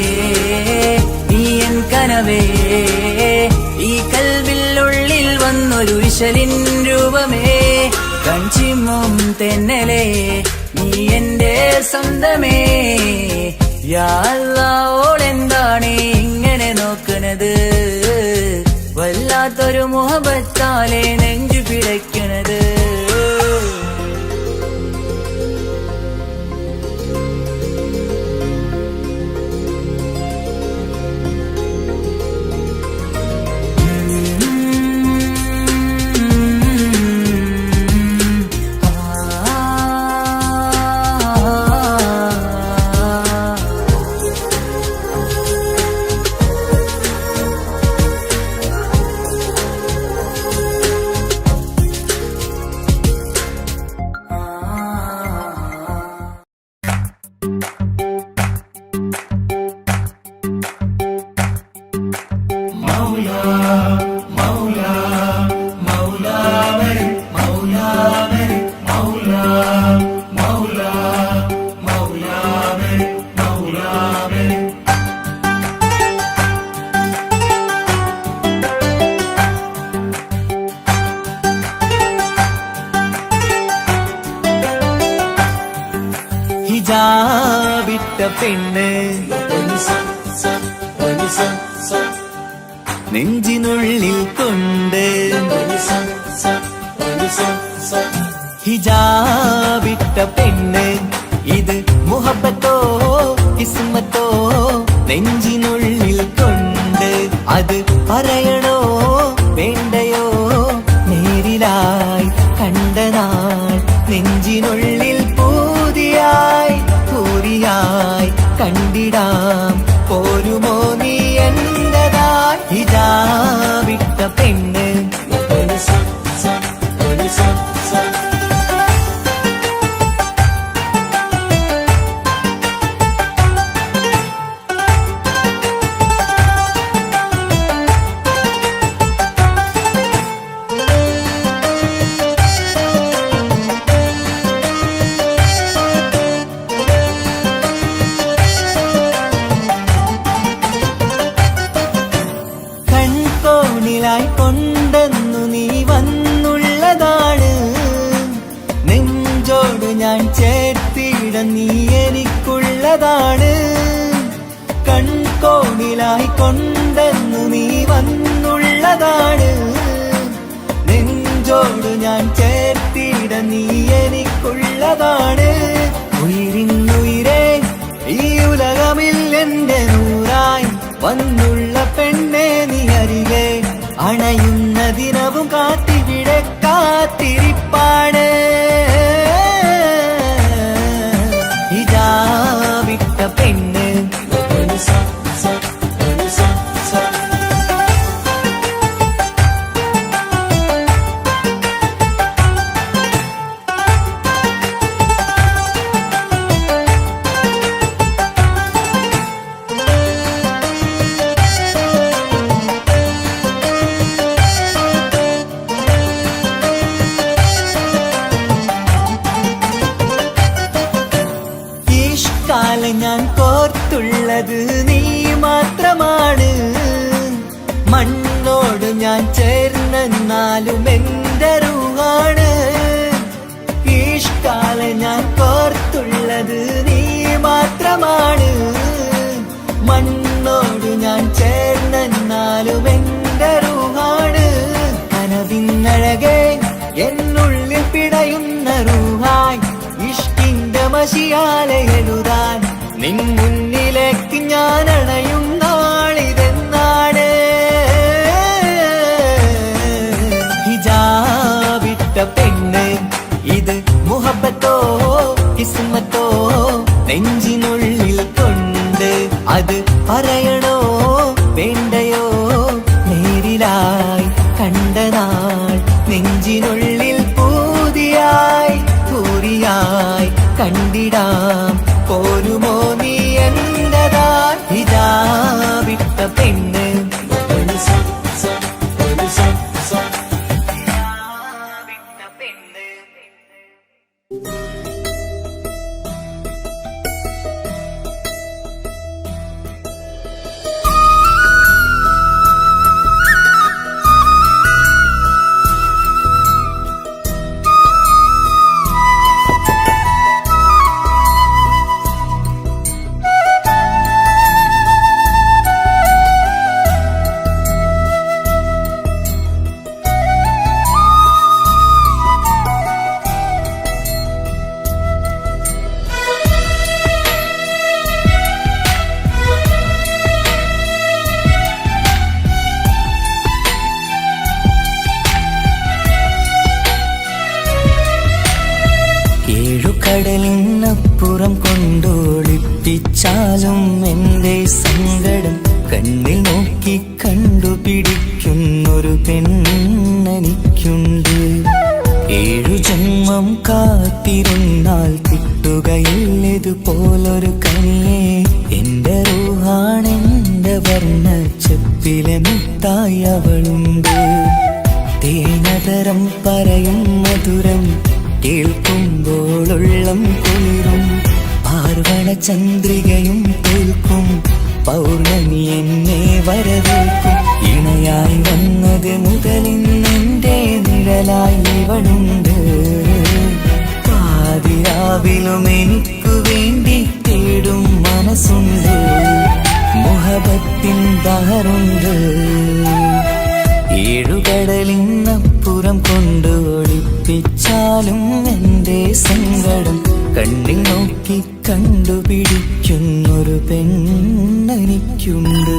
നീ എൻ കനവേ ഈ കൽവില്ലുള്ളിൽ വന്നൊരു ഇശലിൻ രൂപമേ കൺചിമ്മും തെന്നലേ നീ എന്റെ സ്വന്തമേ യാ അല്ലാഹ് ഓളെന്താണ് ഇങ്ങനെ നോക്കണത് വല്ലാത്തൊരു മുഹബത്താലെ നെഞ്ചു പിടയ്ക്കണത് ഹിജാബിട്ട പെണ്ണ് നെഞ്ചിനുള്ളിൽ കൊണ്ട് ഹിജാബിട്ട പെണ്ണ് ഇത് മുഹബത്തോ കിസ്മത്തോ നെഞ്ചിനുള്ളിൽ കൊണ്ട് അത് പറയണോ വേണ്ടയോ നേരിലായി കണ്ട നാൾ നെഞ്ചിനുള്ളിൽ പൂതിയായി പൂരിയായി കണ്ടിടാം പോരുമോ നീ എന്റതായി ഹിജാബിട്ട പെണ്ണ് കൊണ്ടെന്നു നീ വന്നുള്ളതാണ് നെഞ്ചോട് ഞാൻ ചേർത്തിട നീ എനിക്കുള്ളതാണ് കൺകോണിലായി കൊണ്ടെന്നു നീ വന്നുള്ളതാണ് നെഞ്ചോട് ഞാൻ ചേർത്തിട നീ എനിക്കുള്ളതാണ് ഉയിരിന്നുയിരേ ഈ ഉലകമിൽ എന്റെ നൂറായി വന്നുള്ള പെണ്ണെ നീ അരികെ അണയുന്ന ദിനവും കാത്തിവിടെ കാത്തിരിപ്പാണ് ഹിജാബിട്ട പെണ്ണ് ഞാൻ കോർത്തുള്ളത് നീ മാത്രമാണ് മണ്ണോട് ഞാൻ ചേർന്നെന്നാലും എന്റെ റൂഹാണ് ഈഷ്കാലം ഞാൻ കോർത്തുള്ളത് നീ മാത്രമാണ് മണ്ണോട് ഞാൻ ചേർന്നെന്നാലും എന്റെ റൂഹാണ് കനവിന്നഴകെ എന്നുള്ളിൽ പിടയുന്ന റൂഹായി ഇഷ്കിന്റെ മഷിയാലെ എഴുതാൻ നിൻ മുന്നിലേക്ക് ഞാൻ അണയും നാളിതെന്നാണ് ഹിജാബിട്ട പെണ്ണ് ഇത് മുഹബത്തോ കിസ്മത്തോ നെഞ്ചിനുള്ളിൽ കൊണ്ട് അത് പറയണോ വേണ്ടയോ നേരിലായി കണ്ട നാൾ നെഞ്ചിനുള്ളിൽ പൂതിയായി പൂരിയായി കണ്ടിടാം പോരുമോ നീ എന്റതായി ഹിജാബിട്ട പെണ്ണ് കടലിനപ്പുറം കൊണ്ടോളിപ്പിച്ചാലും എന്റെ സങ്കടം കണ്ണിൽ നോക്കി കണ്ടുപിടിക്കുന്നൊരു പെണ്ണെനിക്കുണ്ട് 7 ജന്മം കാത്തിരുന്നാൽ കിട്ടുകയില്ലതുപോലൊരു കനിയെ എന്റെ റൂഹാണെന്റെ വർണ്ണച്ചപ്പിലെ മുത്തായി അവളുണ്ട് തേനതരം പറയും മധുരം കേൾക്കുമ്പോളുള്ളം കുളിരും പാർവണ ചന്ദ്രികയും തോൽക്കും പൗർണമി എന്നെ വരവേൽക്കും ഇണയായി വന്നത് മുതലിന്നെന്റെ നിഴലായി ഇവളുണ്ട് പാതിരാവിലും എനിക്കു വേണ്ടി ഏഴുകടലിനപ്പുറം കൊണ്ട് ഒളിപ്പിച്ചാലും എൻ്റെ സങ്കടം കണ്ണിൽ നോക്കി കണ്ടുപിടിക്കുന്നൊരു പെണ്ണെനിക്കുണ്ട്.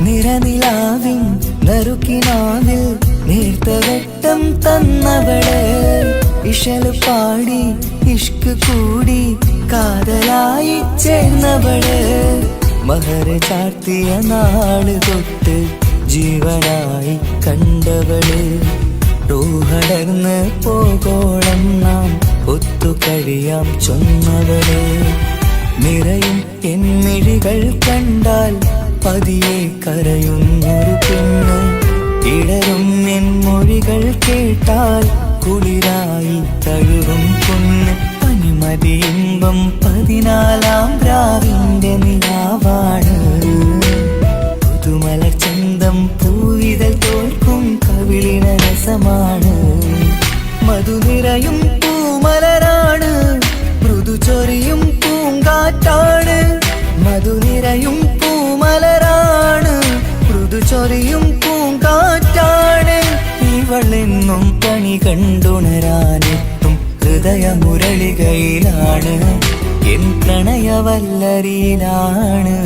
നിറനിലാവിൻ നറുക്കിനാവിൽ നേർത്തവട്ടം തന്നവള്, ഇഷല് പാടി ഇഷ്ക് കൂടി കാതലായി ചേർന്നവള്, മഹർ ചാർത്തിയ നാള് തൊട്ട് ജീവനായി കണ്ടവള്, റൂഹടർന്ന് പോകോളം നാം ഒത്തു കഴിയാം ചൊന്നവള്, നിറയും എന്നിഴികൾ കണ്ടാൽ പതിയെ കരയുന്നൊരു പെണ്ണ്, ഇടറും എൻ മൊഴികൾ കേട്ടാൽ കുളിരായി തഴുകും പൊന്ന്, പനിമതി ഇമ്പം 14-ാം രാവിന്റെ നിലാവാണ്, പുതുമല ചന്തം പൂവിതൽ തോൽക്കും കവിളിന രസമാണ്, മധുനിറയും പൂമലരാണ്, മൃദു ചൊരിയും പൂങ്കാറ്റാണ്, മധുനിറയും പൂമലരാണ്, മൃദു ചൊരിയും പൂങ്കാറ്റാണ്, ഇവളെന്നും പണി കണ്ടുണരാനെത്തും ഹൃദയമുരളികയിലാണ്, എൻ പ്രണയവല്ലരിയിലാണ്.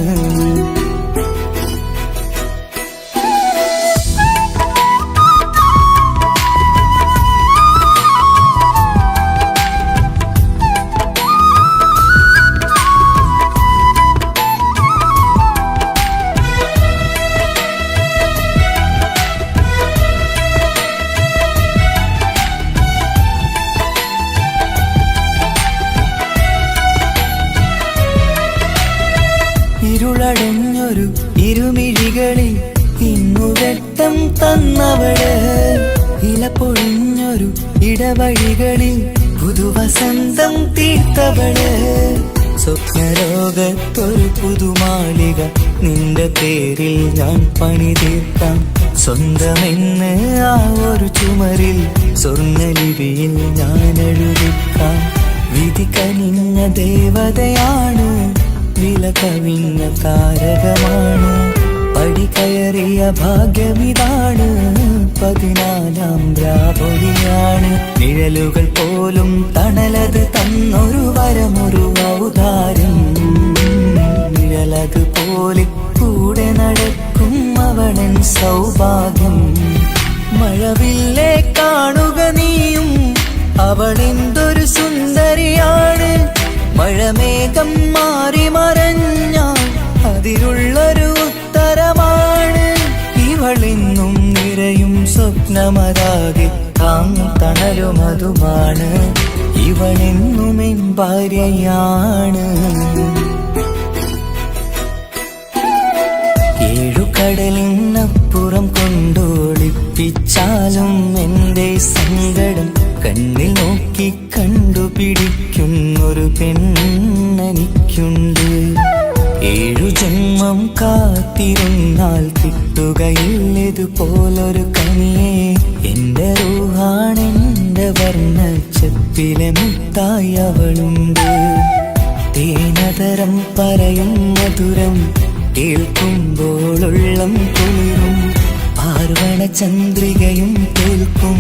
ഇരുളടഞ്ഞൊരു ഇരുമിഴികളിൽ ഇന്നു വെട്ടം തന്നവള്, ഇല പൊഴിഞ്ഞൊരു ഇടവഴികളിൽ പുതുവസന്തം തീർത്തവള്, സ്വപ്നലോകത്തൊരു പുതുമാളിക നിന്റെ പേരിൽ ഞാൻ പണി തീർക്കാം, സ്വന്തമെന്ന് ആ ഒരു ചുമരിൽ സ്വർണ്ണലിപിയിൽ ഞാൻ എഴുതിക്കാം, വിധി കനിഞ്ഞ ദേവതയാണ്, വില കവിഞ്ഞ താരകമാണ്, പടി കയറിയ ഭാഗ്യമിതാണ്, 14-ാം രാപൊലിയാണ്, നിഴലുകൾ പോലും തണലത് തന്നൊരു വരമൊരു ഔദാര്യം, നിഴലത് പോലെ കൂടെ നടക്കും അവളൻ സൗഭാഗ്യം, മഴവില്ലേ കാണുക നീയും അവളെന്തൊരു സുന്ദരിയാണ്, മഴമേഘം മാറി മറഞ്ഞാൽ അതിലുള്ളൊരു ഉത്തരമാണ്, ഇവളെന്നും നിറയും സ്വപ്നമതാകെ താങ്ങും തണലുമതുമാണ്, ഇവളെന്നും എൻ ഭാര്യയാണ്. ഏഴുകടലിനപ്പുറം കൊണ്ടോളിപ്പിച്ചാലും എൻ്റെ സങ്കടം കണ്ണിൽ നോക്കി കണ്ടുപിടിക്കുന്നൊരു പെണ്ണെനിക്കുണ്ട്, 7 ജന്മം കാത്തിരുന്നാൽ കിട്ടുകയില്ലതുപോലൊരു കനിയെ, എന്റെ റൂഹാണെന്റെ വർണ്ണച്ചപ്പിലെ മുത്തായി അവളുണ്ട്, തേനതരം പറയും മധുരം കേൾക്കുമ്പോളുള്ളം കുളിരും, പാർവണ ചന്ദ്രികയും തോൽക്കും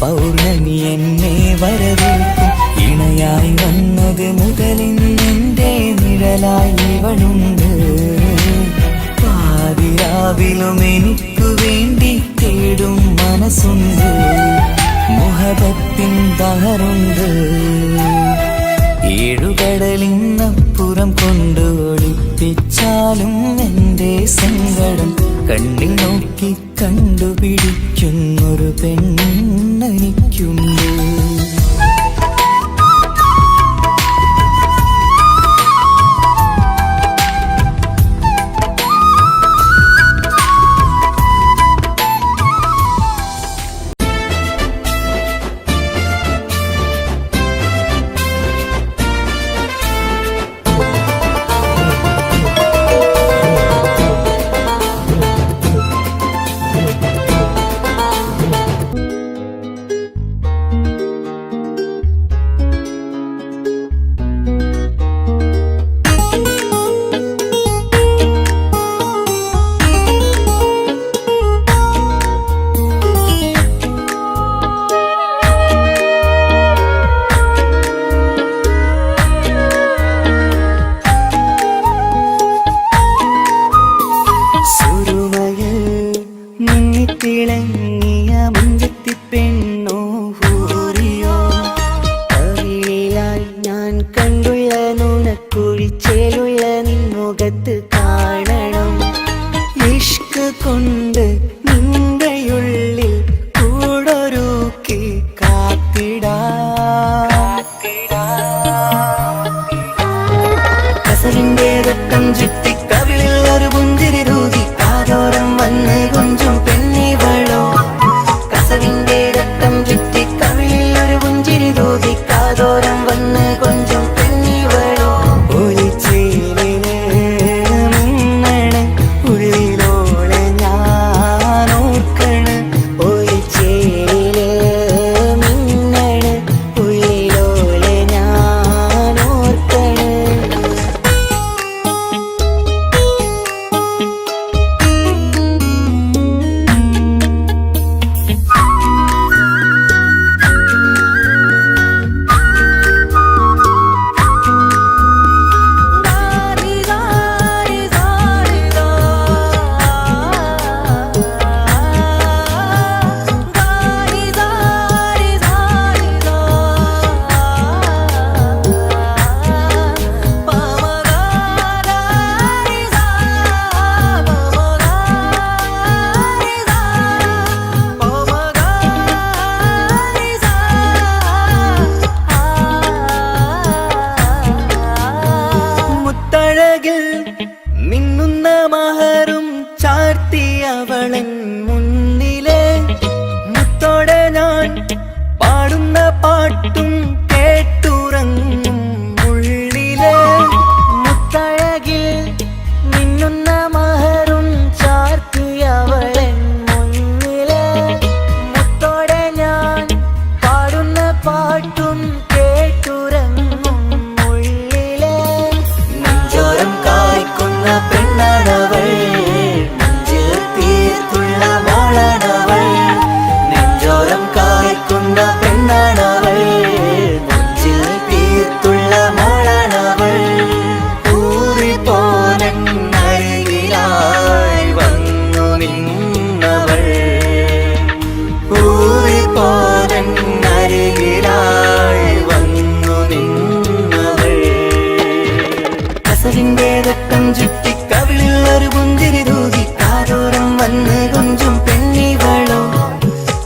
പൗർണമി എന്നെ വരവേൽക്കും, ഇണയായി വന്നത് മുതലിന്നെന്റെ നിഴലായി ഇവളുണ്ട്, പാതിരാവിലും എനിക്കു വേണ്ടി തേടും മനസ്സുണ്ട്, മുഹബത്തിൻ ദഹറുണ്ട്, ഏഴുകടലിനപ്പുറം കൊണ്ട് ഒളിപ്പിച്ചാലും എൻ്റെ സങ്കടം കണ്ണിൽ നോക്കി കണ്ടുപിടിക്കുന്നൊരു പെണ്ണെനിക്കുണ്ട്. കസവിന്റെ രക്തം ചുറ്റി കവിളിൽ ഒരു പുഞ്ചിരി തൂകി കാതോരം വന്ന് കൊഞ്ചും പെണ്ണിവളോ കസവിന്റെ രക്തം ചുറ്റി കവിളിൽ ഒരു പുഞ്ചിരി തൂകി കാതോരം വന്ന് കൊഞ്ചും പെണ്ണിവളോ ഒലിച്ചേലിന് മിന്നണ് ഉള്ളിലോളെ ഞാനോർക്കണ് ഒലിച്ചേലില് മിന്നണ് ഉള്ളിലോളെ ഞാനോർക്കണ് മുത്തഴകിൽ മിന്നുന്ന മഹറും ചാർത്തിയവളൻ മുന്നിലെ മുത്തോടെ ഞാൻ പാടുന്ന പാട്ടും കേട്ടുറങ്ങും ഉള്ളിലെ മുത്തഴകിൽ മിന്നുന്ന മഹറും ചാർത്തിയവളൻ മുന്നിലെ മുത്തോടെ ഞാൻ പാടുന്ന പാട്ടും കേട്ടുറങ്ങും ഉള്ളിലെ നെഞ്ചോരം കായ്ക്കുന്ന പെണ്ണാണവൾ നെഞ്ചിൽ തീർത്തുള്ള മോളാണവൾ നെഞ്ചോരം കായ്ക്കുന്ന പെണ്ണാണവൾ നെഞ്ചിൽ തീർത്തുള്ള മോളാണവൾ ഊറിപ്പോലൻ അരികിലായി വന്നു നിന്നവൾ ഊറിപ്പോലൻ അരികിലായി വന്നു നിന്നവൾ കസവിന്റെ രക്തം ചുറ്റി കവിളിൽ ഒരു പുഞ്ചിരി തൂകി കാതോരം വന്ന് കൊഞ്ചും പെണ്ണിവളോ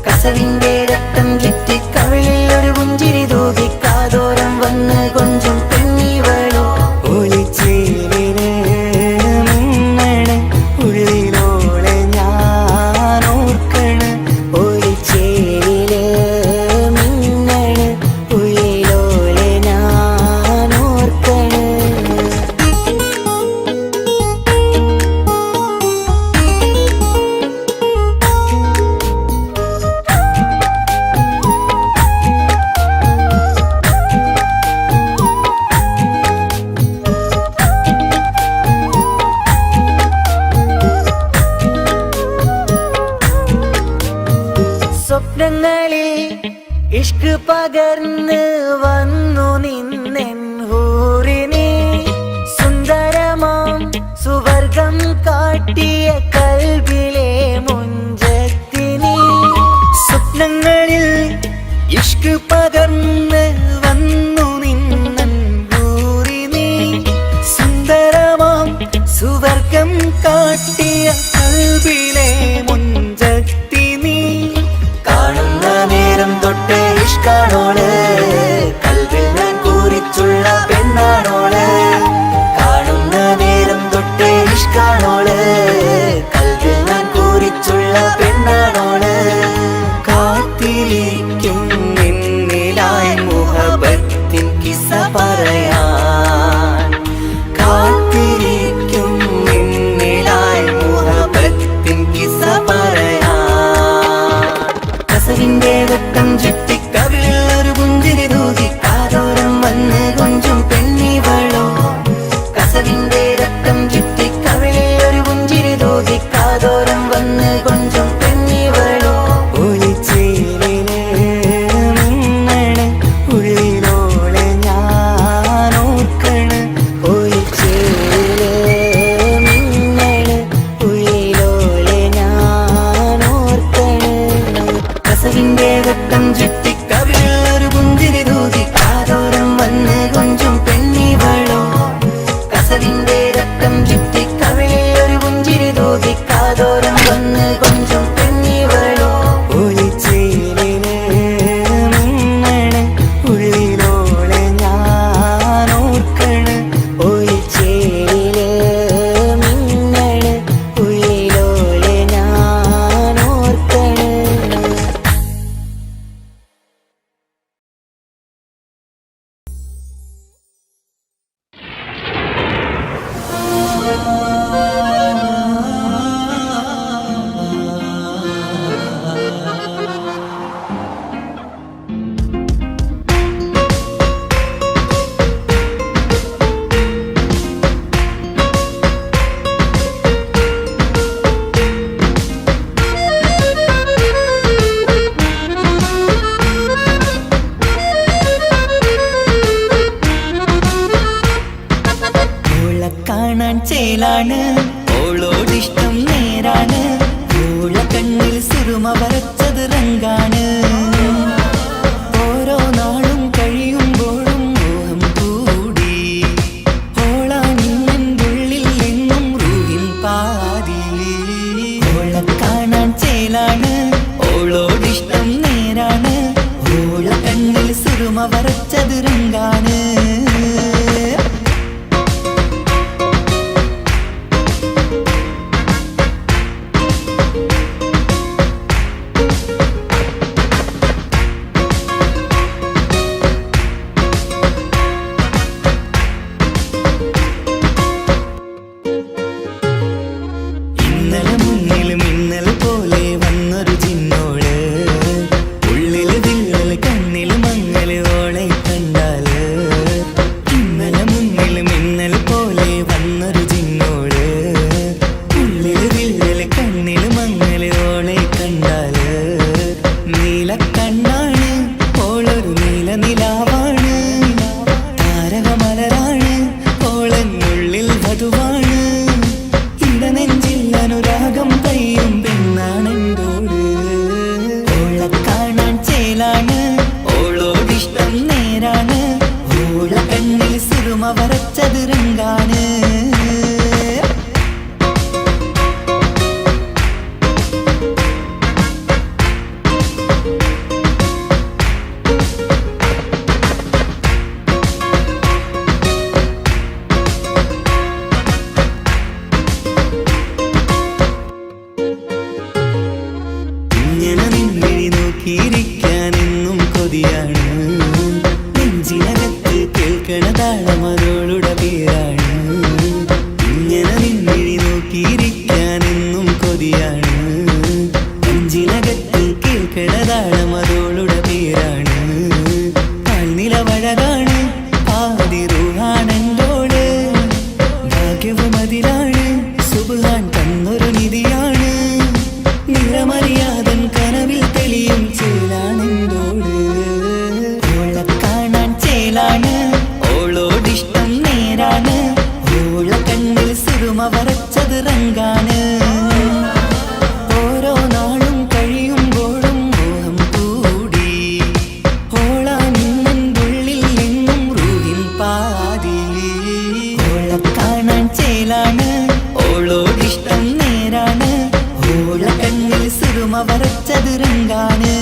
കസവിന്റെ രക്തം ചുറ്റി കവിളിൽ ഒരു പുഞ്ചിരി തൂകി കാതോരം വന്ന് കൊഞ്ചും പെണ്ണിവളോ ഒലിച്ചേലിന് മിന്നണ് ഉള്ളിലോളെ ഞാനോർക്കണ് ഒലിച്ചേലില് മിന്നണ് ഉള്ളിലോളെ ഞാനോർക്കണ് കാണാൻ ചേലാണ് ഓളോടിഷ്ടം നേരാണ് ഓള കണ്ണിൽ സുറുമ വരച്ചത് റങ്കാണ് ഓരോ നാളും കഴിയുമ്പോഴും മോഹം കൂടി ഓളാണിന്നുള്ളിൽ എന്നും റൂഹിൻ പാതി ഓള കാണാൻ ചേലാണ് ഓളോടിഷ്ടം നേരാണ് ഓള കണ്ണിൽ സുറുമ വരച്ചത് റങ്കാണ് നോക്കിയിരിക്കാനെന്നും കൊതിയാണ് നെഞ്ചിനകത്ത് കേൾക്കണ താളമതോളുടെ പേരാണ് ഇങ്ങനെ നിന്നിഴി നോക്കിയിരിക്കാനെന്നും കൊതിയാണ് നെഞ്ചിനകത്ത് കേൾക്കണ താളമതോളുടെ പേരാണ് പാൽനിലവഴകാണ് പാതി റൂഹാനെന്തോട് ഭാഗ്യവും അതിലാണ് സുബ്ഹാൻ തന്നൊരു നിധിയാണ് നിറമറിയാതൻ കനവിൽ തെളിയും ചേലാണെന്തോട് ഓള കാണാൻ ചേലാണ് ഓളോടിഷ്ടം നേരാണ് ഓള കണ്ണിൽ സുറുമ വരച്ചത് റങ്കാണ് ഓരോ നാളും കഴിയുമ്പോഴും മോഹം കൂടി ഓളാണിന്നുള്ളിൽ എന്നും റൂഹിൻ പാതി ഓള കാണാൻ ചേലാണ് ഓളോടിഷ്ടം നേരാണ് ഓള കണ്ണിൽ സുറുമ വരച്ചത് റങ്കാണ്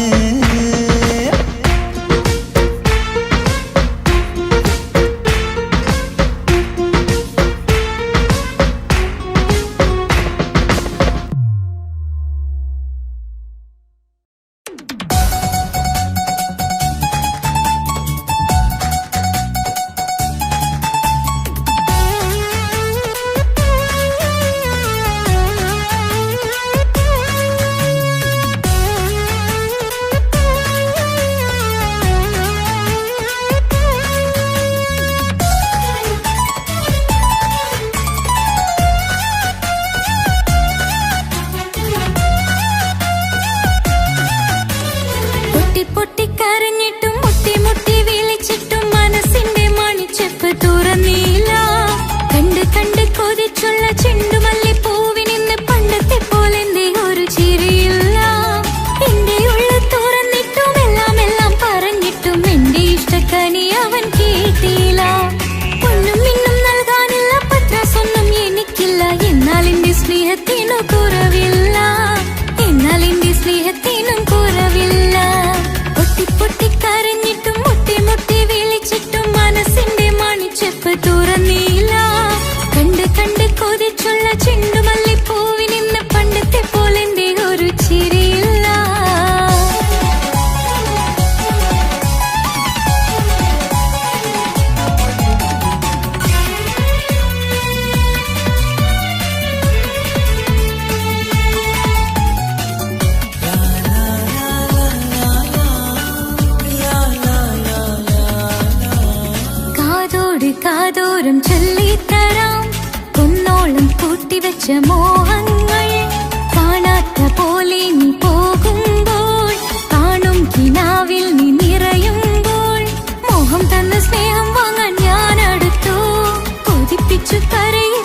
കാതോരം ചൊല്ലിത്തരാം കുന്നോളം കൂട്ടിവെച്ച മോഹങ്ങൾ കാണാത്ത പോലെ നീ പോകുമ്പോൾ കാണും കിനാവിൽ നീ നിറയുമ്പോൾ മോഹം തന്ന സ്നേഹം വാങ്ങാൻ ഞാൻ അടുത്തു കൊതിപ്പിച്ചു കരയിൽ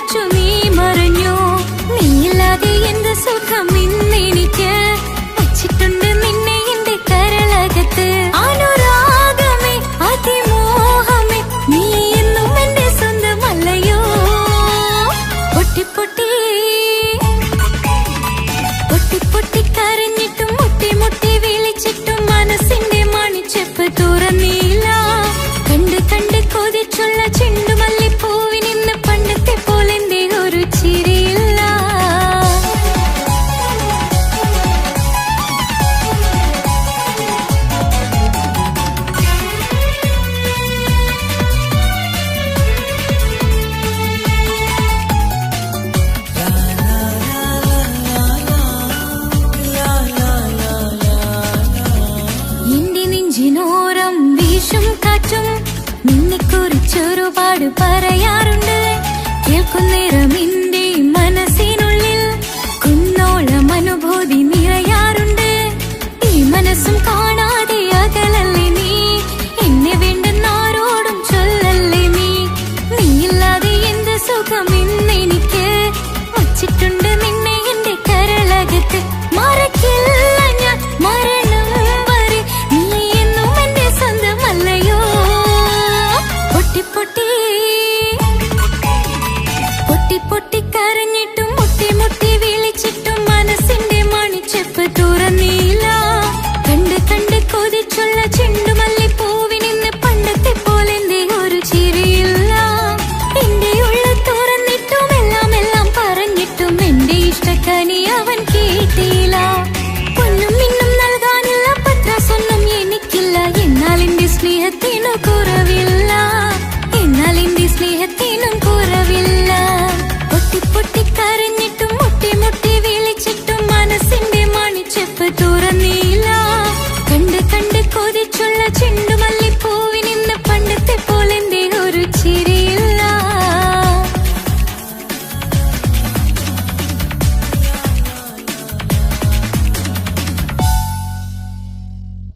കുറവില്ല